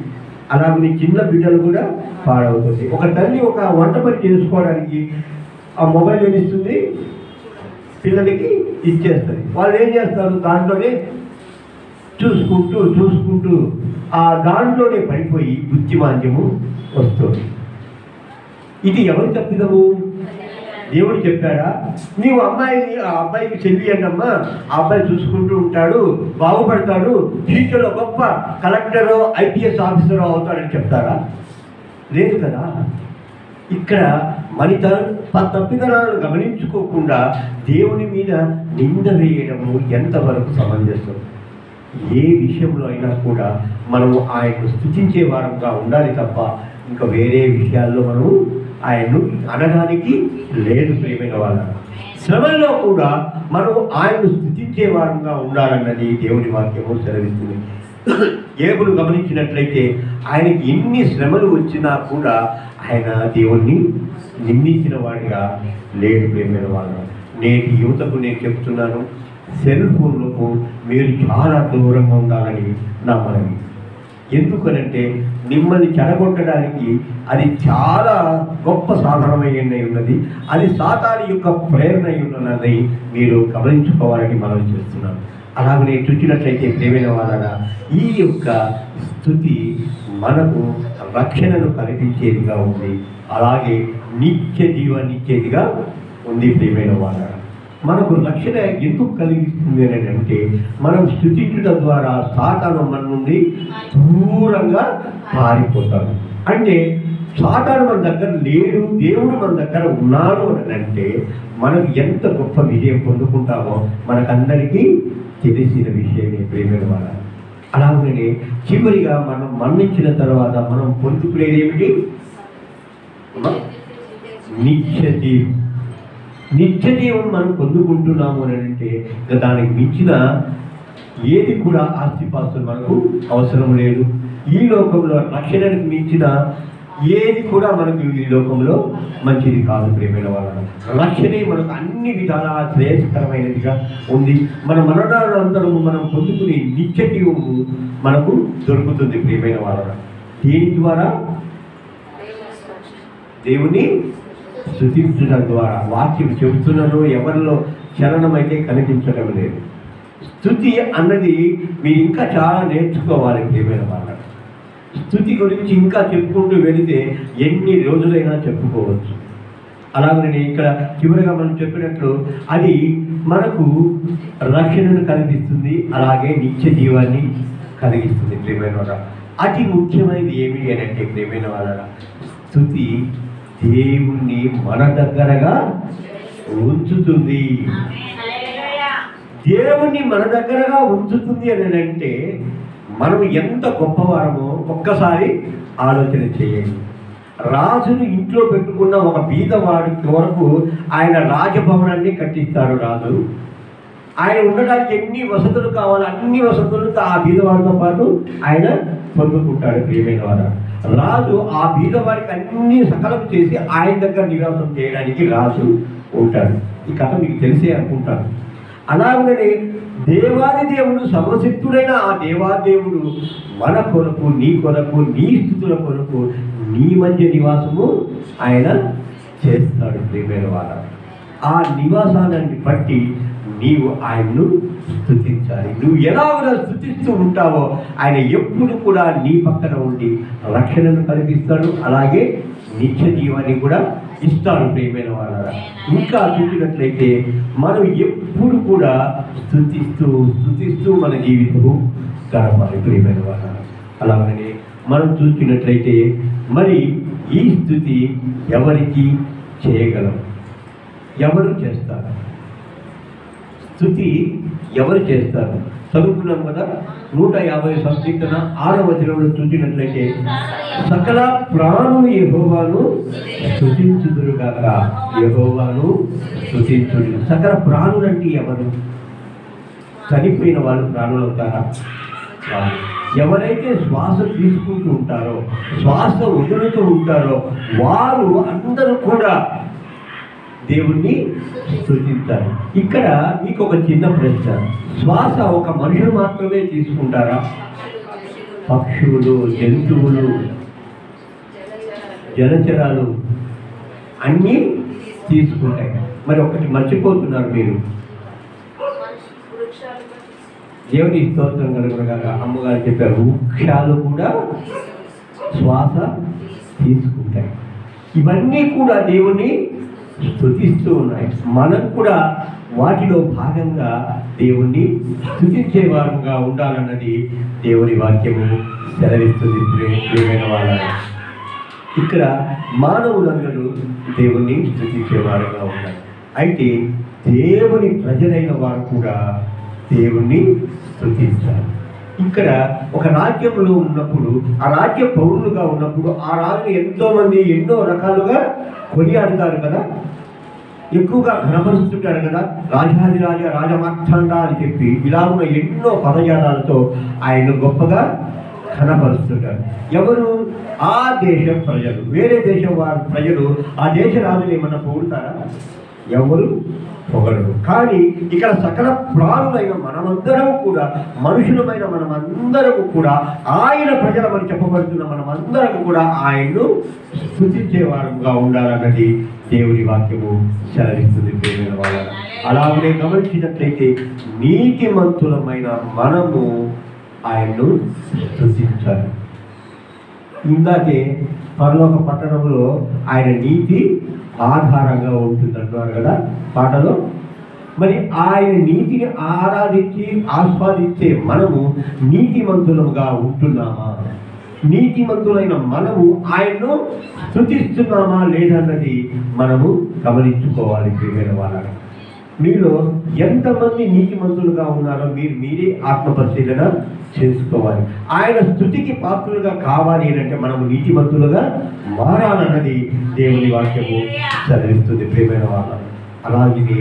అలాగే చిన్న బిడ్డలు కూడా పాడవుతుంది. ఒక తల్లి ఒక వంట పని చేసుకోవడానికి ఆ మొబైల్ ఏమిస్తుంది, పిల్లలకి ఇచ్చేస్తుంది. వాళ్ళు ఏం చేస్తారు, దాంట్లోనే చూసుకుంటూ ఆ దాంట్లోనే పడిపోయి బుద్ధిమాంద్యము వస్తుంది. ఇది ఎవరు తప్పిదము? దేవుడు చెప్పాడా? నీవు ఆ అబ్బాయికి చెల్లి అంటమ్మా, ఆ అబ్బాయి చూసుకుంటూ ఉంటాడు, బాగుపడతాడు, ఫ్యూచర్లో గొప్ప కలెక్టరో ఐపీఎస్ ఆఫీసరో అవుతాడని చెప్తారా? లేదు కదా. ఇక్కడ తప్పిదనాలను గమనించుకోకుండా దేవుని మీద నింద వేయడము ఎంతవరకు సమంజసం? ఏ విషయంలో అయినా కూడా మనము ఆయన్ను స్తుతించే వారంగా ఉండాలి తప్ప ఇంకా వేరే విషయాల్లో మనము ఆయన్ను అనడానికి లేదు. ప్రియమైన వాళ్ళ శ్రమల్లో కూడా మనం ఆయన్ను స్తుతించే వారంగా ఉండాలన్నది దేవుని వాక్యము సెలవిస్తుంది. ఏబులు గమనించినట్లయితే ఆయనకి ఎన్ని శ్రమలు వచ్చినా కూడా ఆయన దేవుణ్ణి నిందించిన వాడిగా లేడు. ప్రియమైన వాళ్ళ నేటి యువతకు నేను చెప్తున్నాను, సెల్ ఫోన్లకు మీరు చాలా దూరంగా ఉండాలని నా మనవి. ఎందుకనంటే మిమ్మల్ని చెడగొట్టడానికి అది చాలా గొప్ప సాధనమై ఉన్నది. అది సాతాను యొక్క ప్రేరణ ఉన్నదని మీరు గమనించుకోవాలని మనం చేస్తున్నాను. అలాగనే చూసినట్లయితే ప్రేమైన వాళ్ళ ఈ యొక్క స్తుతి మనకు రక్షణను కలిగించేదిగా ఉంది, అలాగే నిత్య జీవాన్ని ఇచ్చేదిగా ఉంది. ప్రియమైన వాళ్ళ మనకు రక్షణ ఎందుకు కలిగిస్తుంది అని అంటే మనం స్తుతించడం ద్వారా సాతాను మన నుండి దూరంగా పారిపోతాడు. అంటే సాతాను మన దగ్గర లేడు, దేవుడు మన దగ్గర ఉన్నాడు అని అంటే మనం ఎంత గొప్ప విజయం పొందుకుంటామో మనకందరికీ తెలిసిన విషయమే. ప్రేమైన వాళ్ళ అలాగనే చివరిగా మనం మరణించిన తర్వాత మనం పొందుకునేది ఏమిటి? నిత్య జీవం. నిత్య జీవం మనం పొందుకుంటున్నాము అని అంటే దానికి మించిన ఏది కూడా ఆస్తిపాస్తులు మనకు అవసరం లేదు. ఈ లోకంలో రక్షణకు మించిన ఏది కూడా మనకు ఈ లోకంలో మంచిది కాదు. ప్రియమైన వాళ్ళ రక్షణే మనకు అన్ని విధాల శ్రేయస్కరమైనదిగా ఉంది. మన మరణానంతరము మనం పొందుకునే నిత్య జీవము మనకు దొరుకుతుంది. ప్రియమైన వాళ్ళ దీని ద్వారా దేవుని స్తుతించడం ద్వారా వాక్యం చెబుతున్నాను, ఎవరిలో చలనం అయితే కనిపించడం లేదు. స్తుతి అన్నది మీరు ఇంకా చాలా నేర్చుకోవాలి. ప్రియమైన వాళ్ళ స్తుతి గురించి ఇంకా చెప్పుకుంటూ వెళితే ఎన్ని రోజులైనా చెప్పుకోవచ్చు. అలాగనే ఇక్కడ చివరిగా మనం చెప్పినట్లు అది మనకు రక్షణను కలిగిస్తుంది, అలాగే నిత్య జీవాన్ని కలిగిస్తుంది. ప్రియమైన వాళ్ళ అతి ముఖ్యమైనది ఏమి అని అంటే ప్రియమైన వాళ్ళ స్తుతి దేవుణ్ణి మన దగ్గరగా ఉంచుతుంది. దేవుణ్ణి మన దగ్గరగా ఉంచుతుంది అని అంటే మనం ఎంత గొప్పవారమో ఒక్కసారి ఆలోచన చేయండి. రాజును ఇంట్లో పెట్టుకున్న ఒక బీదవాడి వరకు ఆయన రాజభవనాన్ని కట్టిస్తాడు రాజు. ఆయన ఉండడానికి ఎన్ని వసతులు కావాలో అన్ని వసతులతో ఆ బీదవాడితో పాటు ఆయన పొందుకుంటాడు. ప్రియమైన వారు రాజు ఆ బీదవాడికి అన్ని సకలం చేసి ఆయన దగ్గర నివాసం చేయడానికి రాజు ఉంటాడు. ఈ కథ మీకు తెలిసే అనుకుంటాను. అలాగనే దేవాది దేవుడు సర్వశక్తుడైన ఆ దేవాదేవుడు మన కొరకు, నీ కొరకు, నీ స్థుతుల కొరకు నీ మధ్య నివాసము ఆయన చేస్తాడు. ప్రియమైన వారు ఆ నివాసాన్ని బట్టి నీవు ఆయన్ను స్తుతించాలి. నువ్వు ఎలాగో స్తుతిస్తూ ఉంటావో ఆయన ఎప్పుడు కూడా నీ పక్కన ఉండి రక్షణను కల్పిస్తాడు, అలాగే నిత్య జీవాన్ని కూడా ఇస్తాడు. ప్రియమైన వాళ్ళ ఇంకా చూసినట్లయితే మనం ఎప్పుడు కూడా స్తుతిస్తూ మన జీవితము గడపాలి. ప్రియమైన వాళ్ళ అలాగనే మనం చూసినట్లయితే మరి ఈ స్తుతి ఎవరికి చేయగలం? ఎవరు చేస్తారు? స్తుతి ఎవరు చేస్తారు? చదువుకున్నాం కదా, 150 సంకీర్తన 6వ వచనంలో చూసినట్లయితే సకల ప్రాణులు యెహోవాను స్తుతించుదురుగాక. యెహోవాను స్తుతించుడు. సకల ప్రాణులు అంటే ఎవరు? చనిపోయిన వాళ్ళు ప్రాణులు అవుతారా? ఎవరైతే శ్వాస తీసుకుంటూ ఉంటారో, శ్వాస వదులుతూ ఉంటారో వారు అందరూ కూడా దేవుణ్ణి స్తుతించాలి. ఇక్కడ మీకు ఒక చిన్న ప్రశ్న, శ్వాస ఒక మనుషులు మాత్రమే తీసుకుంటారా? పక్షులు, జంతువులు, జలచరాలు అన్నీ తీసుకుంటాయి. మరి ఒకటి మర్చిపోతున్నారు మీరు, దేవుని స్తోత్రం కలుగునుగాక. అమ్మగారు చెప్పారు, వృక్షాలు కూడా శ్వాస తీసుకుంటాయి. ఇవన్నీ కూడా దేవుణ్ణి స్తుతిస్తూ ఉన్నాయి. మనం కూడా వాటిలో భాగంగా దేవుణ్ణి స్తుతించే వారంగా ఉండాలన్నది దేవుని వాక్యము సెలవిస్తుంది. ప్రియమైన వాళ్ళ ఇక్కడ మానవులందరూ దేవుణ్ణి స్తుతించే వారుగా ఉన్నారు. అయితే దేవుని ప్రజలైన వారు కూడా దేవుణ్ణి స్తుతించాలి. ఇక్కడ ఒక రాజ్యంలో ఉన్నప్పుడు, ఆ రాజ్య పౌరులుగా ఉన్నప్పుడు ఆ రాజుని ఎంతోమంది ఎన్నో రకాలుగా కొనియాడుతారు కదా, ఎక్కువగా ఘనపరుస్తుంటారు కదా. రాజాదిరాజ రాజమార్తాండ అని చెప్పి ఇలా ఉన్న ఎన్నో పదజాలాలతో ఆయన గొప్పగా ఘనపరుస్తుంటారు. ఎవరు? ఆ దేశ ప్రజలు. వేరే దేశం వారి ప్రజలు ఆ దేశ రాజుని ఏమన్నా పొగుడుతారా? ఎవరు పొగడరు. కానీ ఇక్కడ సకల ప్రాణులైన మనమందరం కూడా, మనుషులమైన మనమందరము కూడా, ఆయన ప్రజలమని చెప్పబడుతున్న మనమందరం కూడా ఆయన్ను స్తుతించేవారంగా ఉండాలన్నది దేవుని వాక్యము సెలవిస్తుంది. ప్రియమైన వాళ్ళ, అలాగే గమనించినట్లయితే నీతిమంతులమైన మనము ఆయన్ను స్తుతించాలి. ఇందాకే పరలోక పట్టణంలో ఆయన నీతి ఆధారంగా ఉంటుందంటున్నారు కదా పాటలో. మరి ఆయన నీతిని ఆరాధించి ఆస్వాదించే మనము నీతిమంతులుగా ఉంటున్నామా? నీతిమంతులైన మనము ఆయన్ను స్తుతిస్తున్నామా లేదన్నది మనము గమనించుకోవాలి. ప్రియమైన వాళ్ళ, మీలో ఎంతమంది నీతిమంతులుగా ఉన్నారో మీరే ఆత్మపరిశీలన చేసుకోవాలి. ఆయన స్తుతికి పాత్రులుగా కావాలి అంటే మనము నీతిమంతులుగా మారాలన్నది దేవుని వాక్యము చదివిస్తుంది. ప్రియమైన వాళ్ళ, అలాగే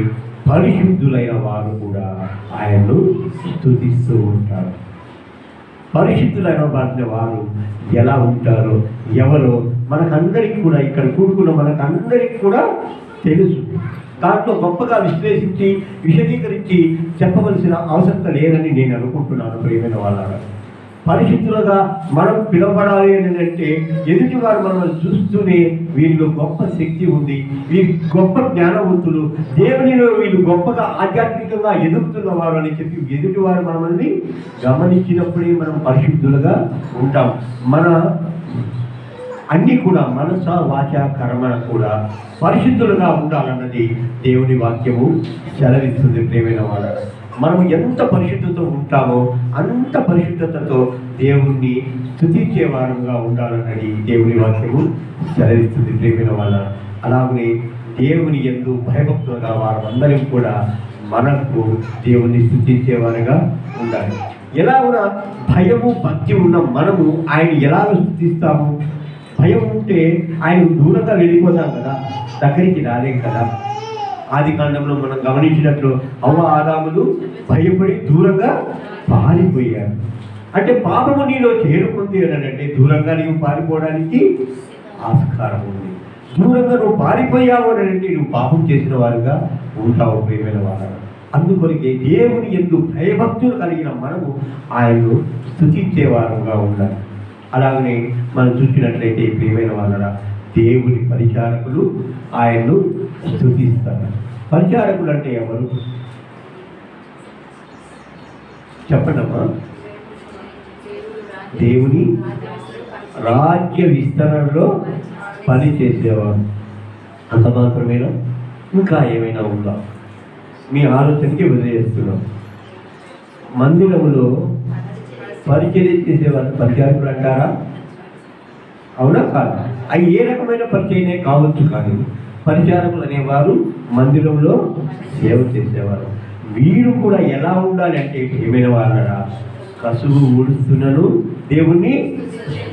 పరిశుద్ధులైన వారు కూడా ఆయన్ను స్తుతిస్తూ ఉంటారు. పరిశుద్ధులైన వారు ఎలా ఉంటారో ఎవరో మనకందరికీ కూడా, ఇక్కడ కూడుకున్న మనకందరికీ కూడా తెలుసు. దాంట్లో గొప్పగా విశ్లేషించి విశదీకరించి చెప్పవలసిన అవసరం లేదని నేను అనుకుంటున్నాను. ప్రియమైన వాళ్ళ, పరిశుద్ధులుగా మనం పిలువబడాలి అని అంటే ఎదుటివారు మనల్ని చూస్తూనే వీళ్ళు గొప్ప శక్తి ఉంది, వీళ్ళు గొప్ప జ్ఞానవంతులు, దేవునిలో వీళ్ళు గొప్పగా ఆధ్యాత్మికంగా ఎదుగుతున్నవారు అని చెప్పి ఎదుటివారు మనల్ని గమనించినప్పుడే మనం పరిశుద్ధులుగా ఉంటాం. మన అన్నీ కూడా మనస వాచ కర్మ కూడా పరిశుద్ధులుగా ఉండాలన్నది దేవుని వాక్యము సెలవిస్తుంది. ప్రియమైన వాళ్ళ, మనం ఎంత పరిశుద్ధత ఉంటామో అంత పరిశుద్ధతతో దేవుణ్ణి స్తుతించే వారంగా ఉండాలన్నది దేవుని వాక్యము సెలవిస్తుంది. ప్రియమైన వాళ్ళ, అలాగే దేవుని యందు భయభక్తులుగా వారందరం కూడా మనకు దేవుణ్ణి స్తుతించేవారుగా ఉండాలి. ఎలా కూడా భయము భక్తి ఉన్న మనము ఆయన ఎలాగ స్తుతిస్తాము? భయం ఉంటే ఆయన దూరంగా వెళ్ళిపోతాం కదా, దగ్గరికి రాలేం కదా. ఆది కాండంలో మనం గమనించినట్లు అవ్వ ఆదాములు భయపడి దూరంగా పారిపోయారు. అంటే పాపము నీలో చేరుకుంది అని అంటే దూరంగా నీవు పారిపోవడానికి ఆస్కారం ఉంది. దూరంగా నువ్వు పారిపోయావు అని అంటే నువ్వు పాపం చేసిన వారుగా ఉంటావు. ప్రియమైన వారు, అందుకొరికే దేవుని యందు భయభక్తులు కలిగిన మనము ఆయన్ను స్తుతించేవారుగా ఉండాలి. అలాగనే మనం చూసినట్లయితే ప్రియమైన వాళ్ళ, దేవుని పరిచారకులు ఆయన్ను స్తుతిస్తారు. పరిచారకులు అంటే ఎవరు చెప్పండమ్మా? దేవుని రాజ్య విస్తరణలో పనిచేసేవారు. అంత మాత్రమేనా? ఇంకా ఏమైనా ఉందా? మీ ఆలోచనకి వదిలేస్తున్నాం. మందిరంలో పరిచర్య చేసేవారు పరిచారకులు అంటారా? అవునా కాదా? అవి ఏ రకమైన పరిచయనే కావచ్చు, కానీ పరిచారకులు అనేవారు మందిరంలో సేవ చేసేవారు. వీరు కూడా ఎలా ఉండాలి అంటే ఏమైనా వాళ్ళరా కసువు ఊడుస్తున్నాను దేవుణ్ణి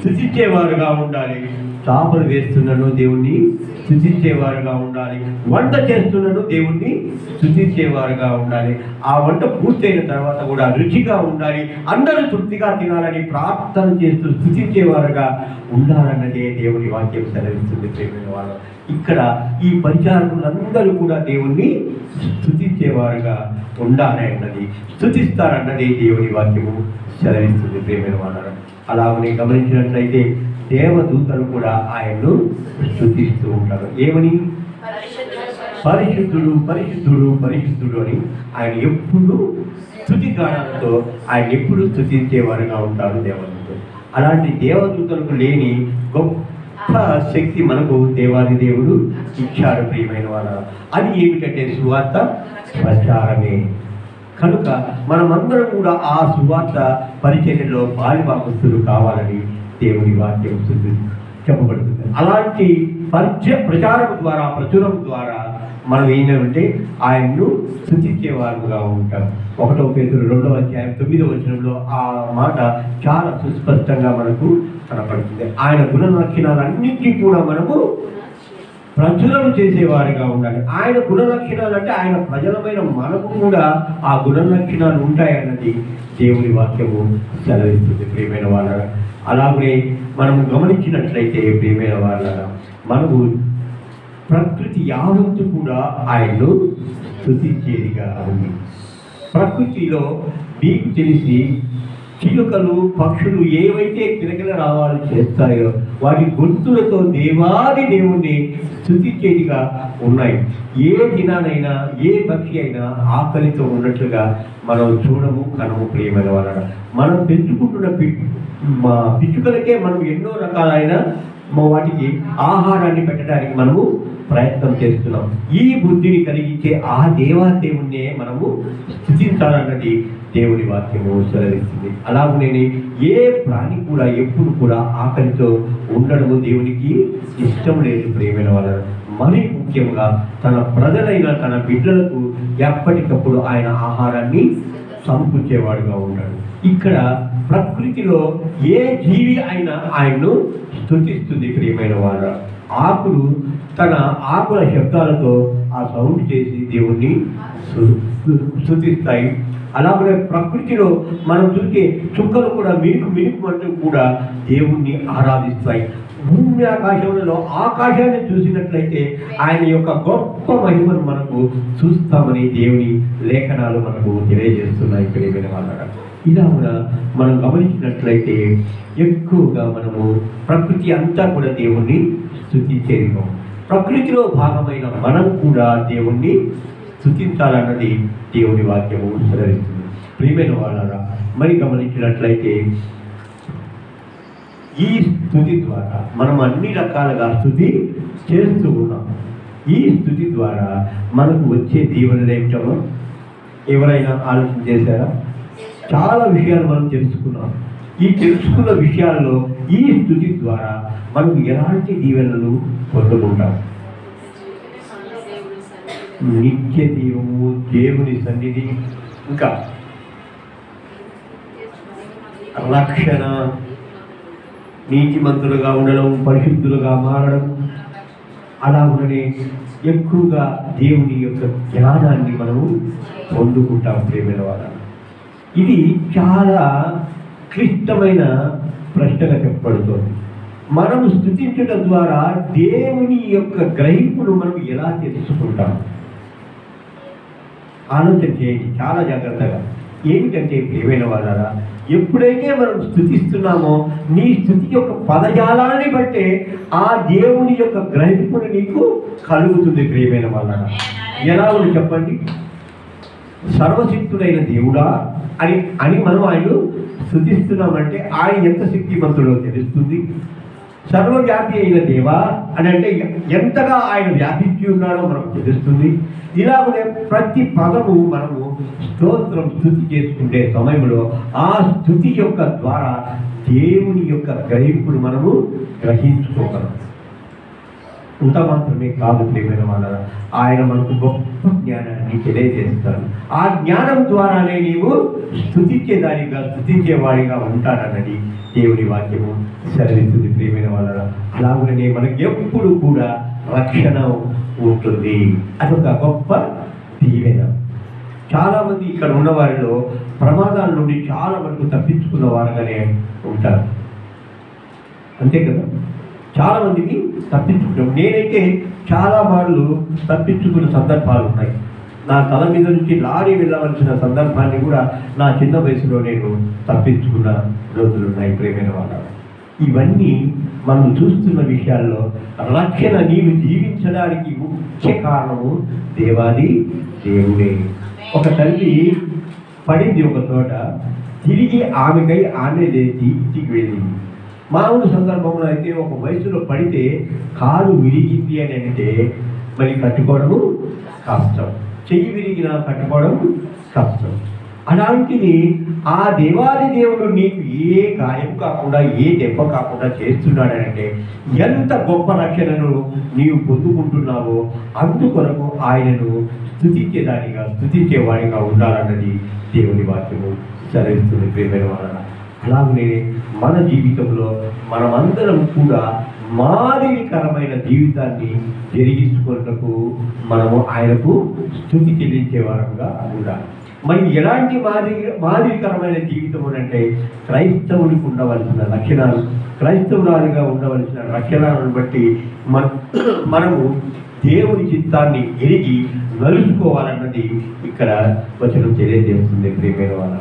స్తుతించేవారుగా ఉండాలి, చాపలు వేస్తున్నాను దేవుణ్ణి స్తుతించేవారుగా ఉండాలి, వంట చేస్తున్నాను దేవుణ్ణి స్తుతించేవారుగా ఉండాలి. ఆ వంట పూర్తయిన తర్వాత కూడా రుచిగా ఉండాలి, అందరూ తృప్తిగా తినాలని ప్రార్థన చేస్తూ స్తుతించేవారుగా ఉండాలన్నదే దేవుని వాక్యం సెలవిస్తుంది. ప్రేమైన వాళ్ళు, ఇక్కడ ఈ పరిచారకులందరూ కూడా దేవుణ్ణి స్తుతించేవారుగా ఉండాలి అన్నది, స్తుతిస్తారన్నది దేవుని వాక్యము సెలవిస్తుంది. ప్రేమైన వాళ్ళు, అలాగనే గమనించినట్లయితే దేవదూతలు కూడా ఆయన్ను స్తుతిస్తూ ఉంటారు. ఏమని? పరిశుద్ధుడు పరిశుద్ధుడు పరిశుద్ధుడు అని ఆయన ఎప్పుడు స్తుతిగానాలతో ఆయన ఎప్పుడు స్తుతించేవారుగా ఉంటారు దేవదూతలు. అలాంటి దేవదూతలకు లేని గొప్ప శక్తి మనకు దేవాది దేవుడు ఇచ్చాడు. ప్రియమైన వాళ్ళ, అది ఏమిటంటే సువార్త ప్రచారమే. కనుక మనమందరం కూడా ఆ సువార్త పరిచర్యలో పాలిభాగస్తులు కావాలని దేవుని వాక్యం చెబుతుంది. చెప్పబడుతుంది. అలాంటి ప్రచారం ద్వారా, ప్రచురం ద్వారా మనం ఏంటంటే ఆయన్ను స్తుతించేవారుగా ఉంటాం. 1 పేతురు 2వ అధ్యాయం 9వ వచనంలో ఆ మాట చాలా సుస్పష్టంగా మనకు కనపడుతుంది. ఆయన గుణ లక్షణాలన్నింటినీ కూడా మనము ప్రచురం చేసేవారిగా ఉండాలి. ఆయన గుణ లక్షణాలు అంటే ఆయన ప్రజలమైన మనకు కూడా ఆ గుణ లక్షణాలు ఉంటాయన్నది దేవుని వాక్యము సెలవిస్తుంది. ప్రియమైన వాళ్ళ అలాగే మనము గమనించినట్లయితే ప్రియమైన వాళ్ళ మనము ప్రకృతి యావత్తు కూడా ఆయన్ను స్తుతించేదిగా ఉంది. ప్రకృతిలో మీకు తెలిసి చిలుకలు, పక్షులు ఏవైతే కిలకిల రావాలు చేస్తాయో వాటి గొంతులతో దేవాది దేవుణ్ణి స్తుతించేదిగా ఉన్నాయి. ఏ దినానైనా ఏ పక్షి అయినా ఆకలితో ఉన్నట్లుగా మనం చూడము, కనము. ప్రియమైన వాళ్ళ మనం పెంచుకుంటున్న పిచ్చుకలకే మనం ఎన్నో రకాలైన వాటికి ఆహారాన్ని పెట్టడానికి మనము ప్రయత్నం చేస్తున్నాం. ఈ బుద్ధిని కలిగించే ఆ దేవాదేవుణ్ణే మనము స్తుతించాలన్నది దేవుని వాక్యము సెలవిస్తుంది. అలాగనే ఏ ప్రాణి కూడా ఎప్పుడు కూడా ఆకలితో ఉండడము దేవునికి ఇష్టం లేదు. ప్రియమైన వాళ్ళ మరీ ముఖ్యంగా తన ప్రజలైన తన బిడ్డలకు ఎప్పటికప్పుడు ఆయన ఆహారాన్ని సమకూర్చేవాడుగా ఉన్నాడు. ఇక్కడ ప్రకృతిలో ఏ జీవి అయినా ఆయన్ను స్తుతిస్తుంది. ప్రియమైన వాళ్ళ ఆకులు తన ఆకుల శబ్దాలతో ఆ సౌండ్ చేసి దేవుణ్ణి స్తుతిస్తాయి. అలాగే ప్రకృతిలో మనం చూసే చుక్కలు కూడా మినుకు అంటూ కూడా దేవుణ్ణి ఆరాధిస్తాయి. భూమి ఆకాశంలో ఆకాశాన్ని చూసినట్లయితే ఆయన యొక్క గొప్ప మహిమను మనకు చూస్తామని దేవుని లేఖనాలు మనకు తెలియజేస్తున్నాయి. ప్రియమైన వాళ్ళ ఇలా కూడా మనం గమనించినట్లయితే ఎక్కువగా మనము ప్రకృతి అంతా కూడా దేవుణ్ణి స్తుతించేది. ప్రకృతిలో భాగమైన మనం కూడా దేవుణ్ణి స్తుతించాలన్నది దేవుని వాక్యము సెలవిస్తుంది. ప్రియమైన వాళ్ళ మరి గమనించినట్లయితే ఈ స్తుతి ద్వారా మనం అన్ని రకాలుగా స్తుతి చేస్తూ ఉన్నాం. ఈ స్తుతి ద్వారా మనకు వచ్చే దీవెనలు ఏమిటో ఎవరైనా ఆలోచన చేశారా? చాలా విషయాలు మనం తెలుసుకున్నాం. ఈ తెలుసుకున్న విషయాల్లో ఈ స్తుతి ద్వారా మనకు ఎలాంటి దీవెనలు పొందుకుంటాం? నిత్య దీవము, దేవుని సన్నిధి, ఇంకా రక్షణ, నీతిమంతులుగా ఉండడం, పరిశుద్ధులుగా మారడం, అలాగనే ఎక్కువగా దేవుని యొక్క జ్ఞానాన్ని మనము పొందుకుంటాం. ప్రేమైన వాళ్ళ ఇది చాలా క్లిష్టమైన ప్రశ్నగా చెప్పబడుతుంది. మనం స్తుతించడం ద్వారా దేవుని యొక్క గ్రహింపును మనం ఎలా తెలుసుకుంటాం? ఆలోచన చేయండి చాలా జాగ్రత్తగా. ఏమిటంటే ప్రియమైన వాళ్ళ ఎప్పుడైతే మనం స్తుతిస్తున్నామో నీ స్తుతి యొక్క పదజాలాన్ని బట్టే ఆ దేవుని యొక్క గ్రహింపును నీకు కలుగుతుంది. ప్రియమైన వాళ్ళ ఎలా ఉంది చెప్పండి? సర్వశక్తుడైన దేవుడా అని మనం ఆయన స్తుతిస్తున్నామంటే ఆయన ఎంత శక్తిమంతుడో తెలుస్తుంది. సర్వవ్యాపి అయిన దేవా అని అంటే ఎంతగా ఆయన వ్యాపించి ఉన్నాడో మనకు తెలుస్తుంది. ఇలాగనే ప్రతి పదము మనము స్తోత్రం స్తుతి చేసుకునే సమయంలో ఆ స్తుతి యొక్క ద్వారా దేవుని యొక్క గ్రహింపును మనము గ్రహించుకోగలం. ఇంత మాత్రమే కాదు ప్రియమైన వాళ్ళ ఆయన మనకు గొప్ప జ్ఞానాన్ని తెలియజేస్తాడు. ఆ జ్ఞానం ద్వారానే నీవు స్తుతించేవాడిగా ఉంటాడన్నది దేవుని వాక్యము సెలవిస్తుంది. ప్రియమైన వాళ్ళ అలాగనే మనకు ఎప్పుడు కూడా రక్షణ ఉంటుంది. అదొక గొప్ప దీవెన. చాలామంది ఇక్కడ ఉన్న వారిలో ప్రమాదాల నుండి చాలా వరకు తప్పించుకున్న వారుగానే ఉంటారు. అంతే కదా? చాలా మందిని తప్పించుకుంటాం. నేనైతే చాలా మార్లు తప్పించుకున్న సందర్భాలు ఉన్నాయి. నా తల మీద నుంచి లారీ వెళ్ళవలసిన సందర్భాన్ని కూడా నా చిన్న వయసులో నేను తప్పించుకున్న రోజులు ఉన్నాయి. ప్రియమైన వాళ్ళ ఇవన్నీ మనం చూస్తున్న విషయాల్లో రక్షణ నీవు జీవించడానికి ముఖ్య కారణము దేవాది దేవుడే. ఒక తల్లి పడింది ఒక చోట, తిరిగి ఆమె లేచి ఇంటికి వెళ్ళింది. మామూలు సందర్భంలో అయితే ఒక వయసులో పడితే కాలు విరిగింది అని అంటే మరి కట్టుకోవడము కష్టం, చెయ్యి విరిగినా కట్టుకోవడం కష్టం. అలాంటిది ఆ దేవాది దేవుడు నీకు ఏ గాయం కాకుండా ఏ దెబ్బ కాకుండా చేస్తున్నాడంటే ఎంత గొప్ప రక్షణను నీవు పొందుకుంటున్నావో అందుకొరకు ఆయనను స్తుతించేవాడిగా ఉండాలన్నది దేవుని వాక్యము సెలవిస్తుంది. ప్రియమైన వాళ్ళ అలాగనే మన జీవితంలో మనమందరం కూడా మాదిరికరమైన జీవితాన్ని జరిగించుకున్నకు మనము ఆయనకు స్తుతి చెల్లించే వారంగా ఉండాలి. మరి ఎలాంటి మాదిరికరమైన జీవితం అంటే క్రైస్తవునికి ఉండవలసిన లక్షణాలు, క్రైస్తవురాలుగా ఉండవలసిన లక్షణాలను బట్టి మనము దేవుని చిత్తాన్ని ఎరిగి నలుచుకోవాలన్నది ఇక్కడ వచనం తెలియజేస్తుంది. ప్రియమైన వాళ్ళ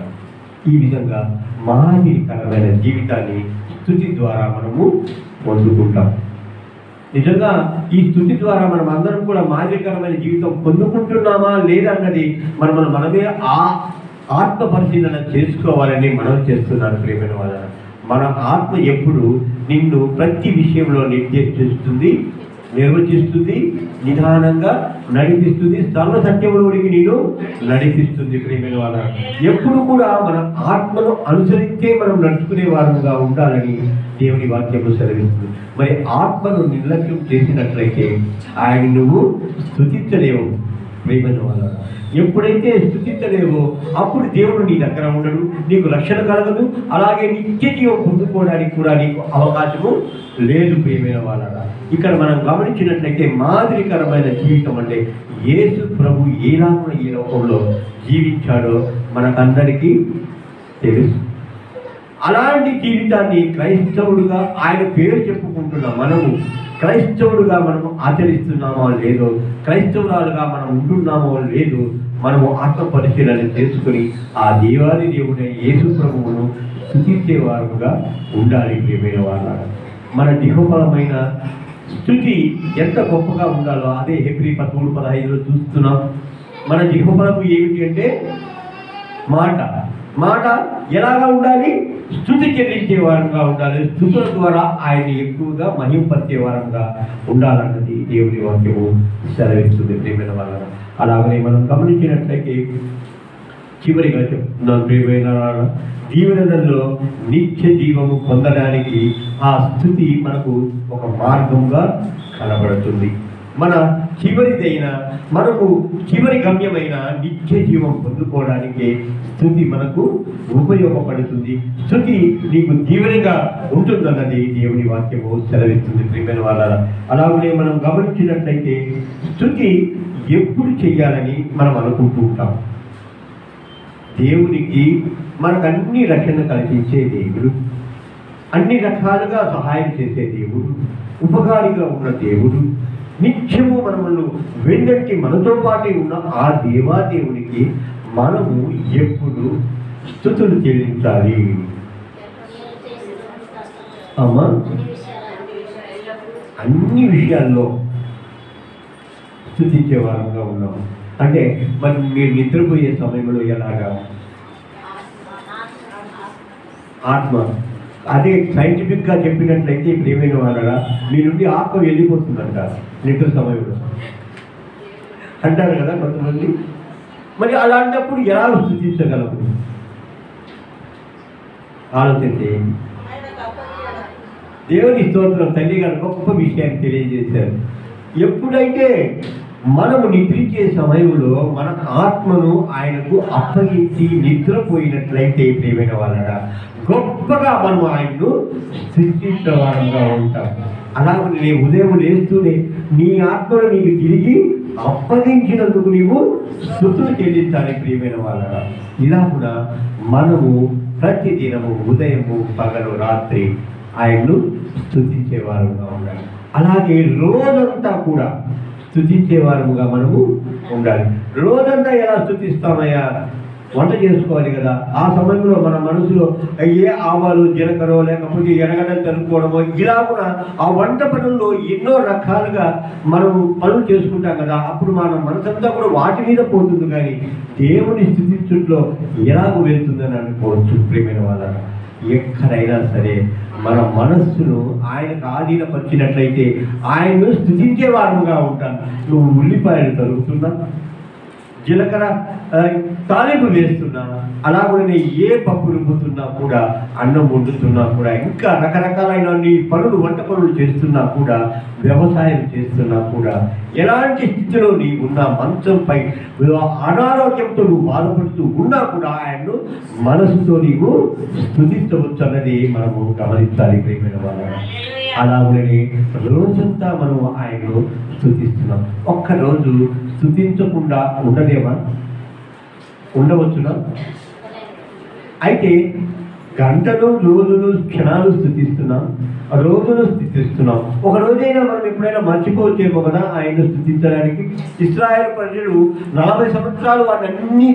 ఈ విధంగా మాదిరికరమైన జీవితాన్ని స్తుతి ద్వారా మనము పొందుకుంటాం. నిజంగా ఈ స్తుతి ద్వారా మనం అందరం కూడా మాదిరికరమైన జీవితం పొందుకుంటున్నామా లేదన్నది మనమే ఆత్మ పరిశీలన చేసుకోవాలని మనం చేస్తున్నాను. ప్రియమైన వాళ్ళ మన ఆత్మ ఎప్పుడు నిన్ను ప్రతి విషయంలో నిర్వచిస్తుంది, నిదానంగా నడిపిస్తుంది, సర్వ సత్యములోనికి నేను నడిపిస్తుంది. ప్రియమైన వాళ్ళ ఎప్పుడు కూడా మన ఆత్మను అనుసరించే మనం నడుచుకునే వారంగా ఉండాలని దేవుని వాక్యము సెలవిస్తుంది. మరి ఆత్మను నిర్లక్ష్యం చేసినట్లయితే ఆయన నువ్వు స్తుతించలేవు. ప్రియమైన వాళ్ళ ఎప్పుడైతే స్తుతించలేవో అప్పుడు దేవుడు నీ దగ్గర ఉండడు, నీకు రక్షణ కలగదు, అలాగే నిత్య జీవం పొందుకోవడానికి కూడా నీకు అవకాశము లేదు. ప్రియమైన వాళ్ళ ఇక్కడ మనం గమనించినట్లయితే మాదిరికరమైన జీవితం అంటే యేసు ప్రభు ఏలాగున ఈ లోకంలో జీవించాడో మనకందరికీ తెలుసు. అలాంటి జీవితాన్ని క్రైస్తవుడుగా ఆయన పేరు చెప్పుకుంటున్న మనము క్రైస్తవుడుగా మనము ఆచరిస్తున్నామో లేదో, క్రైస్తవురాలుగా మనం ఉంటున్నామో లేదో మనము ఆత్మ పరిశీలన చేసుకుని ఆ దేవాది దేవుడైన యేసు ప్రభువును స్తుతించేవారుగా ఉండాలి. ప్రియమైన వాళ్ళ మన దిహోపరమైన స్తుతి ఎంత గొప్పగా ఉండాలో అదే హెబ్రీ 13:15 చూస్తున్నాం. మన దిహోపరము ఏమిటి అంటే మాట ఎలాగా ఉండాలి? స్తుతి చెల్లించే వారంగా ఉండాలి. స్తుతుల ద్వారా ఆయన ఎక్కువగా మహింపరిచే వారంగా ఉండాలన్నది దేవుని వాక్యము సెలవిస్తుంది. ప్రియమైన వాళ్ళ అలాగనే మనం గమనించినట్లయితే చివరిగా చెప్తున్నాం, ప్రియమైన జీవనంలో నిత్య జీవము పొందడానికి ఆ స్తుతి మనకు ఒక మార్గంగా కనబడుతుంది. మన మనకు చివరి గమ్యమైన నిత్య జీవం పొందుకోవడానికి స్తుతి మనకు ఉపయోగపడుతుంది. స్తుతి నీకు దీవెనగా ఉంటుందన్నది దేవుని వాక్యము సెలవిస్తుంది. ప్రియమైన వాళ్ళ అలాగే మనం గమనించినట్లయితే స్తుతి ఎప్పుడు చెయ్యాలని మనం అనుకుంటూ ఉంటాం. దేవునికి మనకు అన్ని రక్షణ కల్పించే దేవుడు, అన్ని రకాలుగా సహాయం చేసే దేవుడు, ఉపకారిగా ఉన్న దేవుడు, నిత్యము మనము వెంటటి మనతో పాటే ఉన్న ఆ దేవాదేవునికి మనము ఎప్పుడు స్తుతులు చెల్లించాలి. అమ్మా అన్ని విషయాల్లో స్తుతించే వారంగా ఉన్నాము. అంటే మరి మీరు నిద్రపోయే సమయంలో ఎలాగా ఆత్మ అదే సైంటిఫిక్గా చెప్పినట్లయితే ప్రియమైన వాళ్ళ మీ నుండి ఆత్మ వెళ్ళిపోతుందంట నిద్ర సమయంలో అంటారు కదా కొంతమంది. మరి అలాంటప్పుడు ఎలా స్తుతించగలము? ఆలోచించే దేవుని స్తోత్రం. తల్లి గారు గొప్ప విషయాన్ని తెలియజేశారు. ఎప్పుడైతే మనము నిద్రించే సమయంలో మన ఆత్మను ఆయనకు అప్పగించి నిద్రపోయినట్లయితే ప్రియమైన వాళ్ళ గొప్పగా మనం ఆయన్ను స్తుతించే వారంగా ఉంటాం. అలాగే నేను ఉదయం లేస్తూనే నీ ఆత్మను నీకు తిరిగి అప్పగించినందుకు నీవు స్తుతులు చెల్లించాలి. ప్రియమైన వాళ్ళ ఇలా కూడా మనము ప్రతిదినము ఉదయము పగలు రాత్రి ఆయన్ను స్తుతించే వారంగా ఉండాలి. అలాగే రోజంతా కూడా స్తుతించే వారముగా మనము ఉండాలి. రోజంతా ఎలా స్తుతిస్తామయ్యా? వంట చేసుకోవాలి కదా, ఆ సమయంలో మన మనసులో ఏ ఆవాలు జీలకర్ర లేకపోతే ఎరగడం కలుపుకోవడమో ఇలా కూడా ఆ వంట పనుల్లో ఎన్నో రకాలుగా మనము పనులు చేసుకుంటాం కదా, అప్పుడు మన మనసంతా కూడా వాటి మీద పోతుంది. కానీ దేవుని స్తుతించుట్లో ఎలాగో వెళ్తుందని అనుకోవచ్చు. ప్రియమైన వాళ్ళ ఎక్కడైనా సరే మన మనస్సును ఆయనకు ఆధీనపరిచినట్లయితే ఆయన్ను స్తుతించే వారముగా ఉంటాను. నువ్వు ఉల్లిపాయలు తరుగుతున్నా, జీలకర్ర తాలింపు వేస్తున్నా, అలాగనే ఏ పప్పు రుబ్బుతున్నా కూడా, అన్నం వండుతున్నా కూడా, ఇంకా రకరకాలైన పనులు, వంట పనులు చేస్తున్నా కూడా, వ్యవసాయం చేస్తున్నా కూడా, ఎలాంటి స్థితిలో నీవు ఉన్నా, మంచంపై అనారోగ్యంతో నువ్వు బాధపడుతూ ఉన్నా కూడా ఆయన్ను మనసుతో నీవు స్తుతించవచ్చు అన్నది మనము గమనించాలి ప్రియమైన వాళ్ళ. అలాగనే రోజంతా మనం ఆయన్ను స్తుతిస్తున్నాం. ఒక్కరోజు స్తుతించకుండా ఉండవచ్చునా? అయితే గంటలు, రోజులు, క్షణాలు స్తుతిస్తున్నాం, రోజులు స్తుతిస్తున్నాం. ఒక రోజైనా మనం ఎప్పుడైనా మర్చిపోవచ్చేమో కదా ఆయన్ను స్తుతించడానికి. ఇశ్రాయేలు ప్రజలు 40 సంవత్సరాలు వాటిని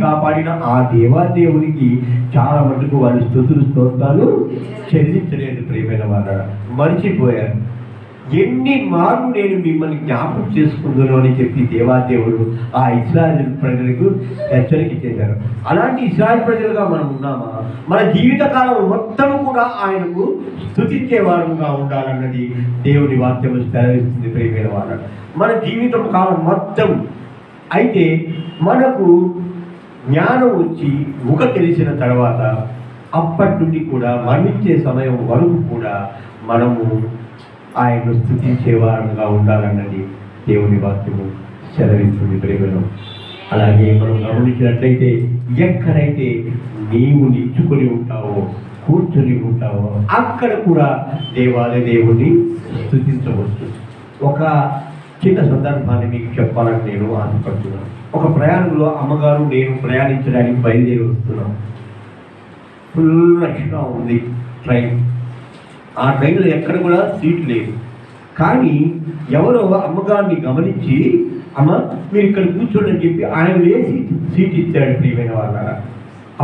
కాపాడిన ఆ దేవాదేవునికి చాలా మటుకు వాళ్ళు స్తుతులు, స్తోత్రాలు చెల్లించలేదు ప్రియమైన వాళ్ళ, మర్చిపోయారు. ఎన్ని మార్లు నేను మిమ్మల్ని జ్ఞాపకం చేసుకుందును అని చెప్పి దేవాదేవుడు ఆ ఇశ్రాయేలు ప్రజలకు హెచ్చరిక చేశారు. అలాంటి ఇశ్రాయేలు ప్రజలుగా మనం ఉన్నామా? మన జీవితకాలం మొత్తం కూడా ఆయనకు స్తుతించేవారుగా ఉండాలన్నది దేవుని వాక్యం సెలవిస్తుంది ప్రియమైన వాళ్ళ. మన జీవితం కాలం మొత్తం అయితే మనకు జ్ఞానం వచ్చి ముఖ తెలిసిన తర్వాత అప్పటి నుండి కూడా మరణించే సమయం వరకు కూడా మనము ఆయన్ను స్తుతించే వారంగా ఉండాలన్నది దేవుని వాక్యము సెలవిస్తుంది ప్రేమలో. అలాగే మనం గమనించినట్లయితే ఎక్కడైతే నీవు నిల్చుకొని ఉంటావో, కూర్చొని ఉంటావో, అక్కడ కూడా దేవుణ్ణి స్తుతించవచ్చు. ఒక చిన్న సందర్భాన్ని మీకు చెప్పాలని నేను ఆశపడుతున్నాను. ఒక ప్రయాణంలో అమ్మగారు నేను ప్రయాణించడానికి బయలుదేరి వస్తున్నాం. ఫుల్ రష్గా ఉంది ట్రైన్. ఆ ట్రైన్లో ఎక్కడ కూడా సీట్ లేదు. కానీ ఎవరో అమ్మగారిని గమనించి, అమ్మ మీరు ఇక్కడ కూర్చోండి అని చెప్పి ఆయన వేసి సీట్ ఇచ్చాడు ప్రియమైన వాళ్ళ.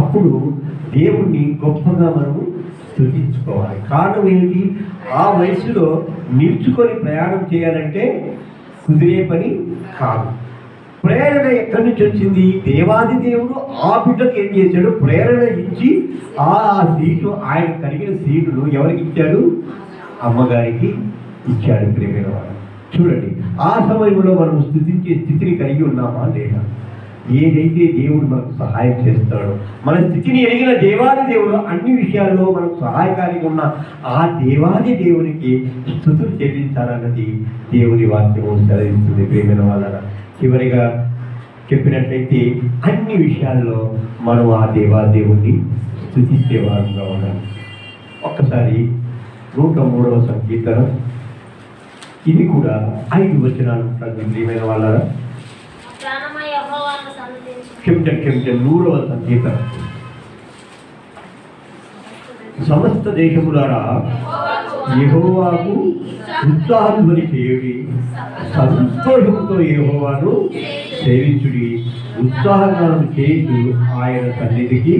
అప్పుడు దేవుణ్ణి గొప్పగా మనము స్తుతించుకోవాలి. కారణం ఏమిటి? ఆ వయసులో నిల్చుకొని ప్రయాణం చేయాలంటే కుదిరే పని కాదు. ప్రేరణ ఎక్కడి నుంచి వచ్చింది? దేవాది దేవుడు ఆ బిడ్డకు ఏం చేశాడు? ప్రేరణ ఇచ్చి ఆ సీటు, ఆయన కలిగిన సీటును ఎవరికి ఇచ్చాడు? అమ్మగారికి ఇచ్చాడు ప్రియమైన వాడు. చూడండి, ఆ సమయంలో మనం స్తుతించే స్థితిని కలిగి ఉన్నామా లేదా? ఏదైతే దేవుడు మనకు సహాయం చేస్తాడో, మన స్థితిని ఎరిగిన దేవాది దేవుడు అన్ని విషయాల్లో మనకు సహాయకారిగా ఉన్న ఆ దేవాది దేవునికి స్తుతులు చెల్లించాలన్నది దేవుని వాక్యము సెలవిస్తుంది ప్రియమైన వాళ్ళ. చివరిగా చెప్పినట్లయితే అన్ని విషయాల్లో మనం ఆ దేవాదేవుణ్ణి స్తుతించేవారుగా ఉండాలి. ఒక్కసారి 103వ సంకీర్తనం, ఇది కూడా 5 వచనాలు ఉంటుంది ప్రియమైన వాళ్ళ. క్షమించండి 100వ సంకీర్తనం. సమస్త దేశములారా యెహోవాకు ఉత్సాహధ్వని చేయుడి, సంతోషంతో యెహోవాను సేవించుడి, ఉత్సాహగానం చేయుచు ఆయన సన్నిధికి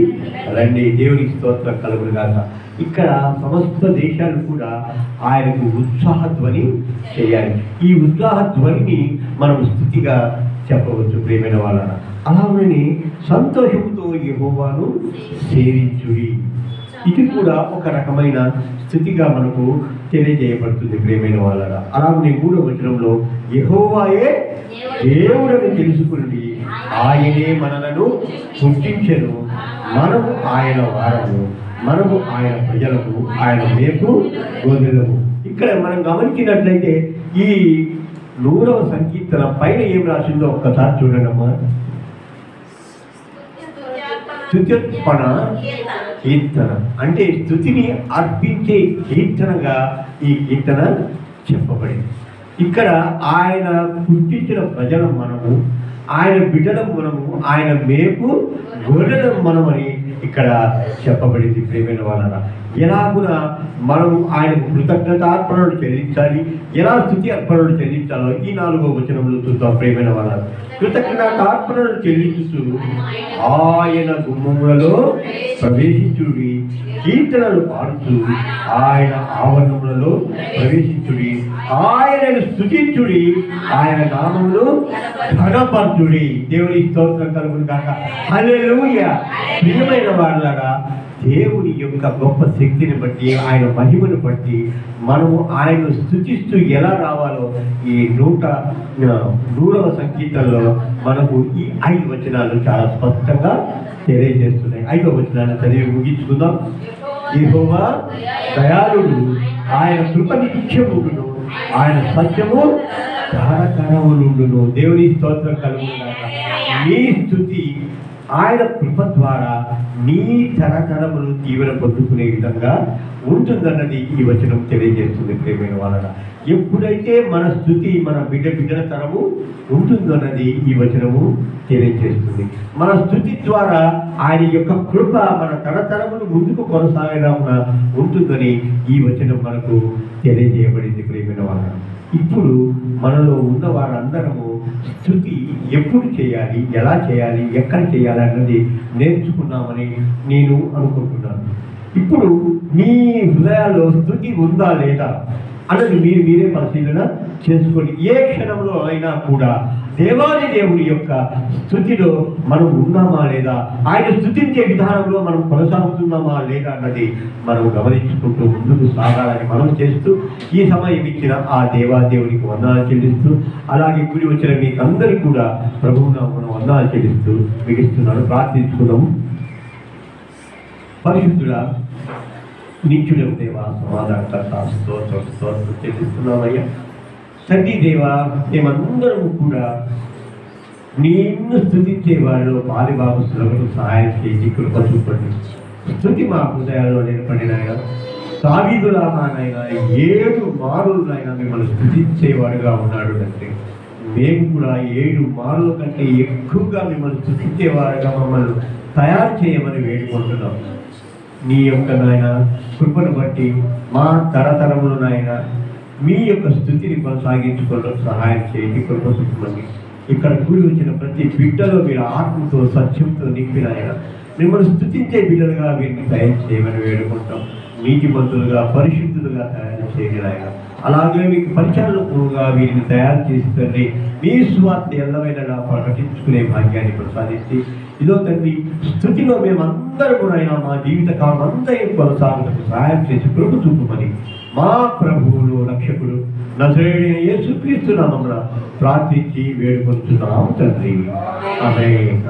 రండి. దేవునికి స్తోత్రం కలుగునుగాక. ఇక్కడ సమస్త దేశాలు కూడా ఆయనకు ఉత్సాహధ్వని చేయాలి. ఈ ఉత్సాహధ్వనిని మనం స్థుతిగా చెప్పవచ్చు ప్రియమైన వాళ్ళ. అలాగని సంతోషంతో యెహోవాను సేవించుడి, ఇది కూడా ఒక రకమైన స్థితిగా మనకు తెలియజేయబడుతుంది ప్రియమైన వాళ్ళ. అలాగే 3వ వచనంలో యెహోవాయే దేవుడని తెలుసుకుని ఆయనే మనలను పుట్టించెను, మనము ఆయన వారము, మనము ఆయన ప్రజలకు, ఆయన మేపు గొర్రెలము. ఇక్కడ మనం గమనించినట్లయితే ఈ 100వ సంకీర్తన పైన ఏం రాసిందో ఒక్కసారి చూడండి అమ్మా. స్తుత్యుత్పన కీర్తన అంటే స్తుతిని అర్పించే కీర్తనగా ఈ కీర్తన చెప్పబడింది. ఇక్కడ ఆయన పుట్టించిన ప్రజలం మనము, ఆయన బిడ్డలం మనము, ఆయన మేపు గొర్రెలం మనమని ఇక్కడ చెప్పబడింది ప్రియమైన వాళ్ళ. ఎలాగున మనము ఆయనకు కృతజ్ఞతార్పణలు చెల్లించాలి, ఎలా స్తుతి అర్పణలు చెల్లించాలో ఈ 4వ వచనంలో చూద్దాం ప్రియమైన వాళ్ళ. కృతజ్ఞతార్పణలు చెల్లించుచు ఆయన గుమ్మములలో ప్రవేశించుడి, కీర్తనలు పాడుచు ఆయన ఆవరణములలో ప్రవేశించుడి, ఆయనను స్తుతించుడి, ఆయన నామమును ఘనపరచుడి. దేవుని స్తోత్రం కలుగును గాక. హల్లెలూయా. ప్రియమైన వాళ్ళారా, దేవుని యొక్క గొప్ప శక్తిని బట్టి, ఆయన మహిమను బట్టి మనము ఆయన్ను స్తుతిస్తూ ఎలా రావాలో ఈ 103వ సంకీర్తనలో మనకు ఈ 5 వచనాలు చాలా స్పష్టంగా తెలియజేస్తున్నాయి. 5వ వచనాన్ని చదివి ముగించుకుందాం. యెహోవా దయాళుడు, ఆయన కృప నిత్యముండును, ఆయన సత్యము ధారకరములుండును. దేవుని స్తోత్రం కలుగునుగాక. నీ స్తుతి ఆయన కృప ద్వారా నీ తరతరములు దీవెన పొందుకునే విధంగా ఉంటుందన్నది ఈ వచనం తెలియజేస్తుంది. ప్రియమైన వాళ్ళ, ఎప్పుడైతే మన స్థుతి మన బిడ్డల తరము ఉంటుందన్నది ఈ వచనము తెలియజేస్తుంది. మన స్థుతి ద్వారా ఆయన యొక్క కృప మన తరతరములు ముందుకు కొనసాగడం ఉంటుందని ఈ వచనం మనకు తెలియజేయబడింది. ప్రియమైన వాళ్ళ, ఇప్పుడు మనలో ఉన్న వారందరము స్థుతి ఎప్పుడు చేయాలి, ఎలా చేయాలి, ఎక్కడ చేయాలి అన్నది నేర్చుకున్నామని నేను అనుకుంటున్నాను. ఇప్పుడు మీ హృదయాల్లో స్థుతి ఉందా లేదా అన్నది మీరే పరిశీలన చేసుకోండి. ఏ క్షణంలో అయినా కూడా దేవాది దేవుని యొక్క స్థుతిలో మనం ఉన్నామా లేదా, ఆయన స్థుతించే విధానంలో మనం కొనసాగుతున్నామా లేదా అన్నది మనం గమనించుకుంటూ ముందుకు సాగాలని మనం చేస్తూ ఈ సమయం ఇచ్చిన ఆ దేవాదేవునికి వందనాలు చెల్లిస్తూ, అలాగే కూడి వచ్చిన మీకు అందరికీ కూడా ప్రభువునామమున వందనాలు చెల్లిస్తూ మిగిస్తున్నాను. ప్రార్థించుకున్నాము. పరిశుద్ధుడా, నిత్యుడవు దేవా, సమాధానకర్త, స్తోత్రం చెల్లిస్తున్నామయ్యా. తండ్రి దేవా, మేమందరము కూడా నిన్ను స్తుతించే వారిలో పాలిభాగస్తులకు సహాయం చేసి కృప చూపండి. స్తుతి మా హృదయాల్లో నిలబడినాయన. దావీదులాగానైనా 7 మారులైనా మిమ్మల్ని స్తుతించేవాడుగా ఉన్నాడు అంటే మేము కూడా 7 మారుల కంటే ఎక్కువగా మిమ్మల్ని స్తుతించేవారుగా మమ్మల్ని తయారు చేయమని వేడుకుంటున్నాం. నీ యొక్క నాయన కృపను బట్టి మా తరతరములు నాయన మీ యొక్క స్థుతిని కొనసాగించుకోవడం సహాయం చేయండి. కృప చూపండి. ఇక్కడ కూడి వచ్చిన ప్రతి బిడ్డలో మీరు ఆత్మతో సత్యంతో నింపిన ఆయన మిమ్మల్ని స్తుతించే బిడ్డలుగా వీరిని తయారు చేయమని వేడుకుంటాం. నీతిమంతులుగా పరిశుద్ధులుగా తయారు చేయని ఆయన, అలాగే మీకు పరిచాలకులుగా వీరిని తయారు చేసి తండ్రి మీ స్వార్థ ఎల్లవైనా ప్రకటించుకునే భాగ్యాన్ని ప్రసాదించి, ఇదో తండ్రి స్థుతిలో మేమందరూ కూడా అయినా మా జీవిత కాలం అంతా కొనసాగుటకు సహాయం చేసి కృప చూపమని మా ప్రభువులు రక్షకుడు నజరేయుడైన యేసుక్రీస్తు నామమున ప్రార్థించి వేడుకొంటున్నాము తండ్రి. ఆమేన్.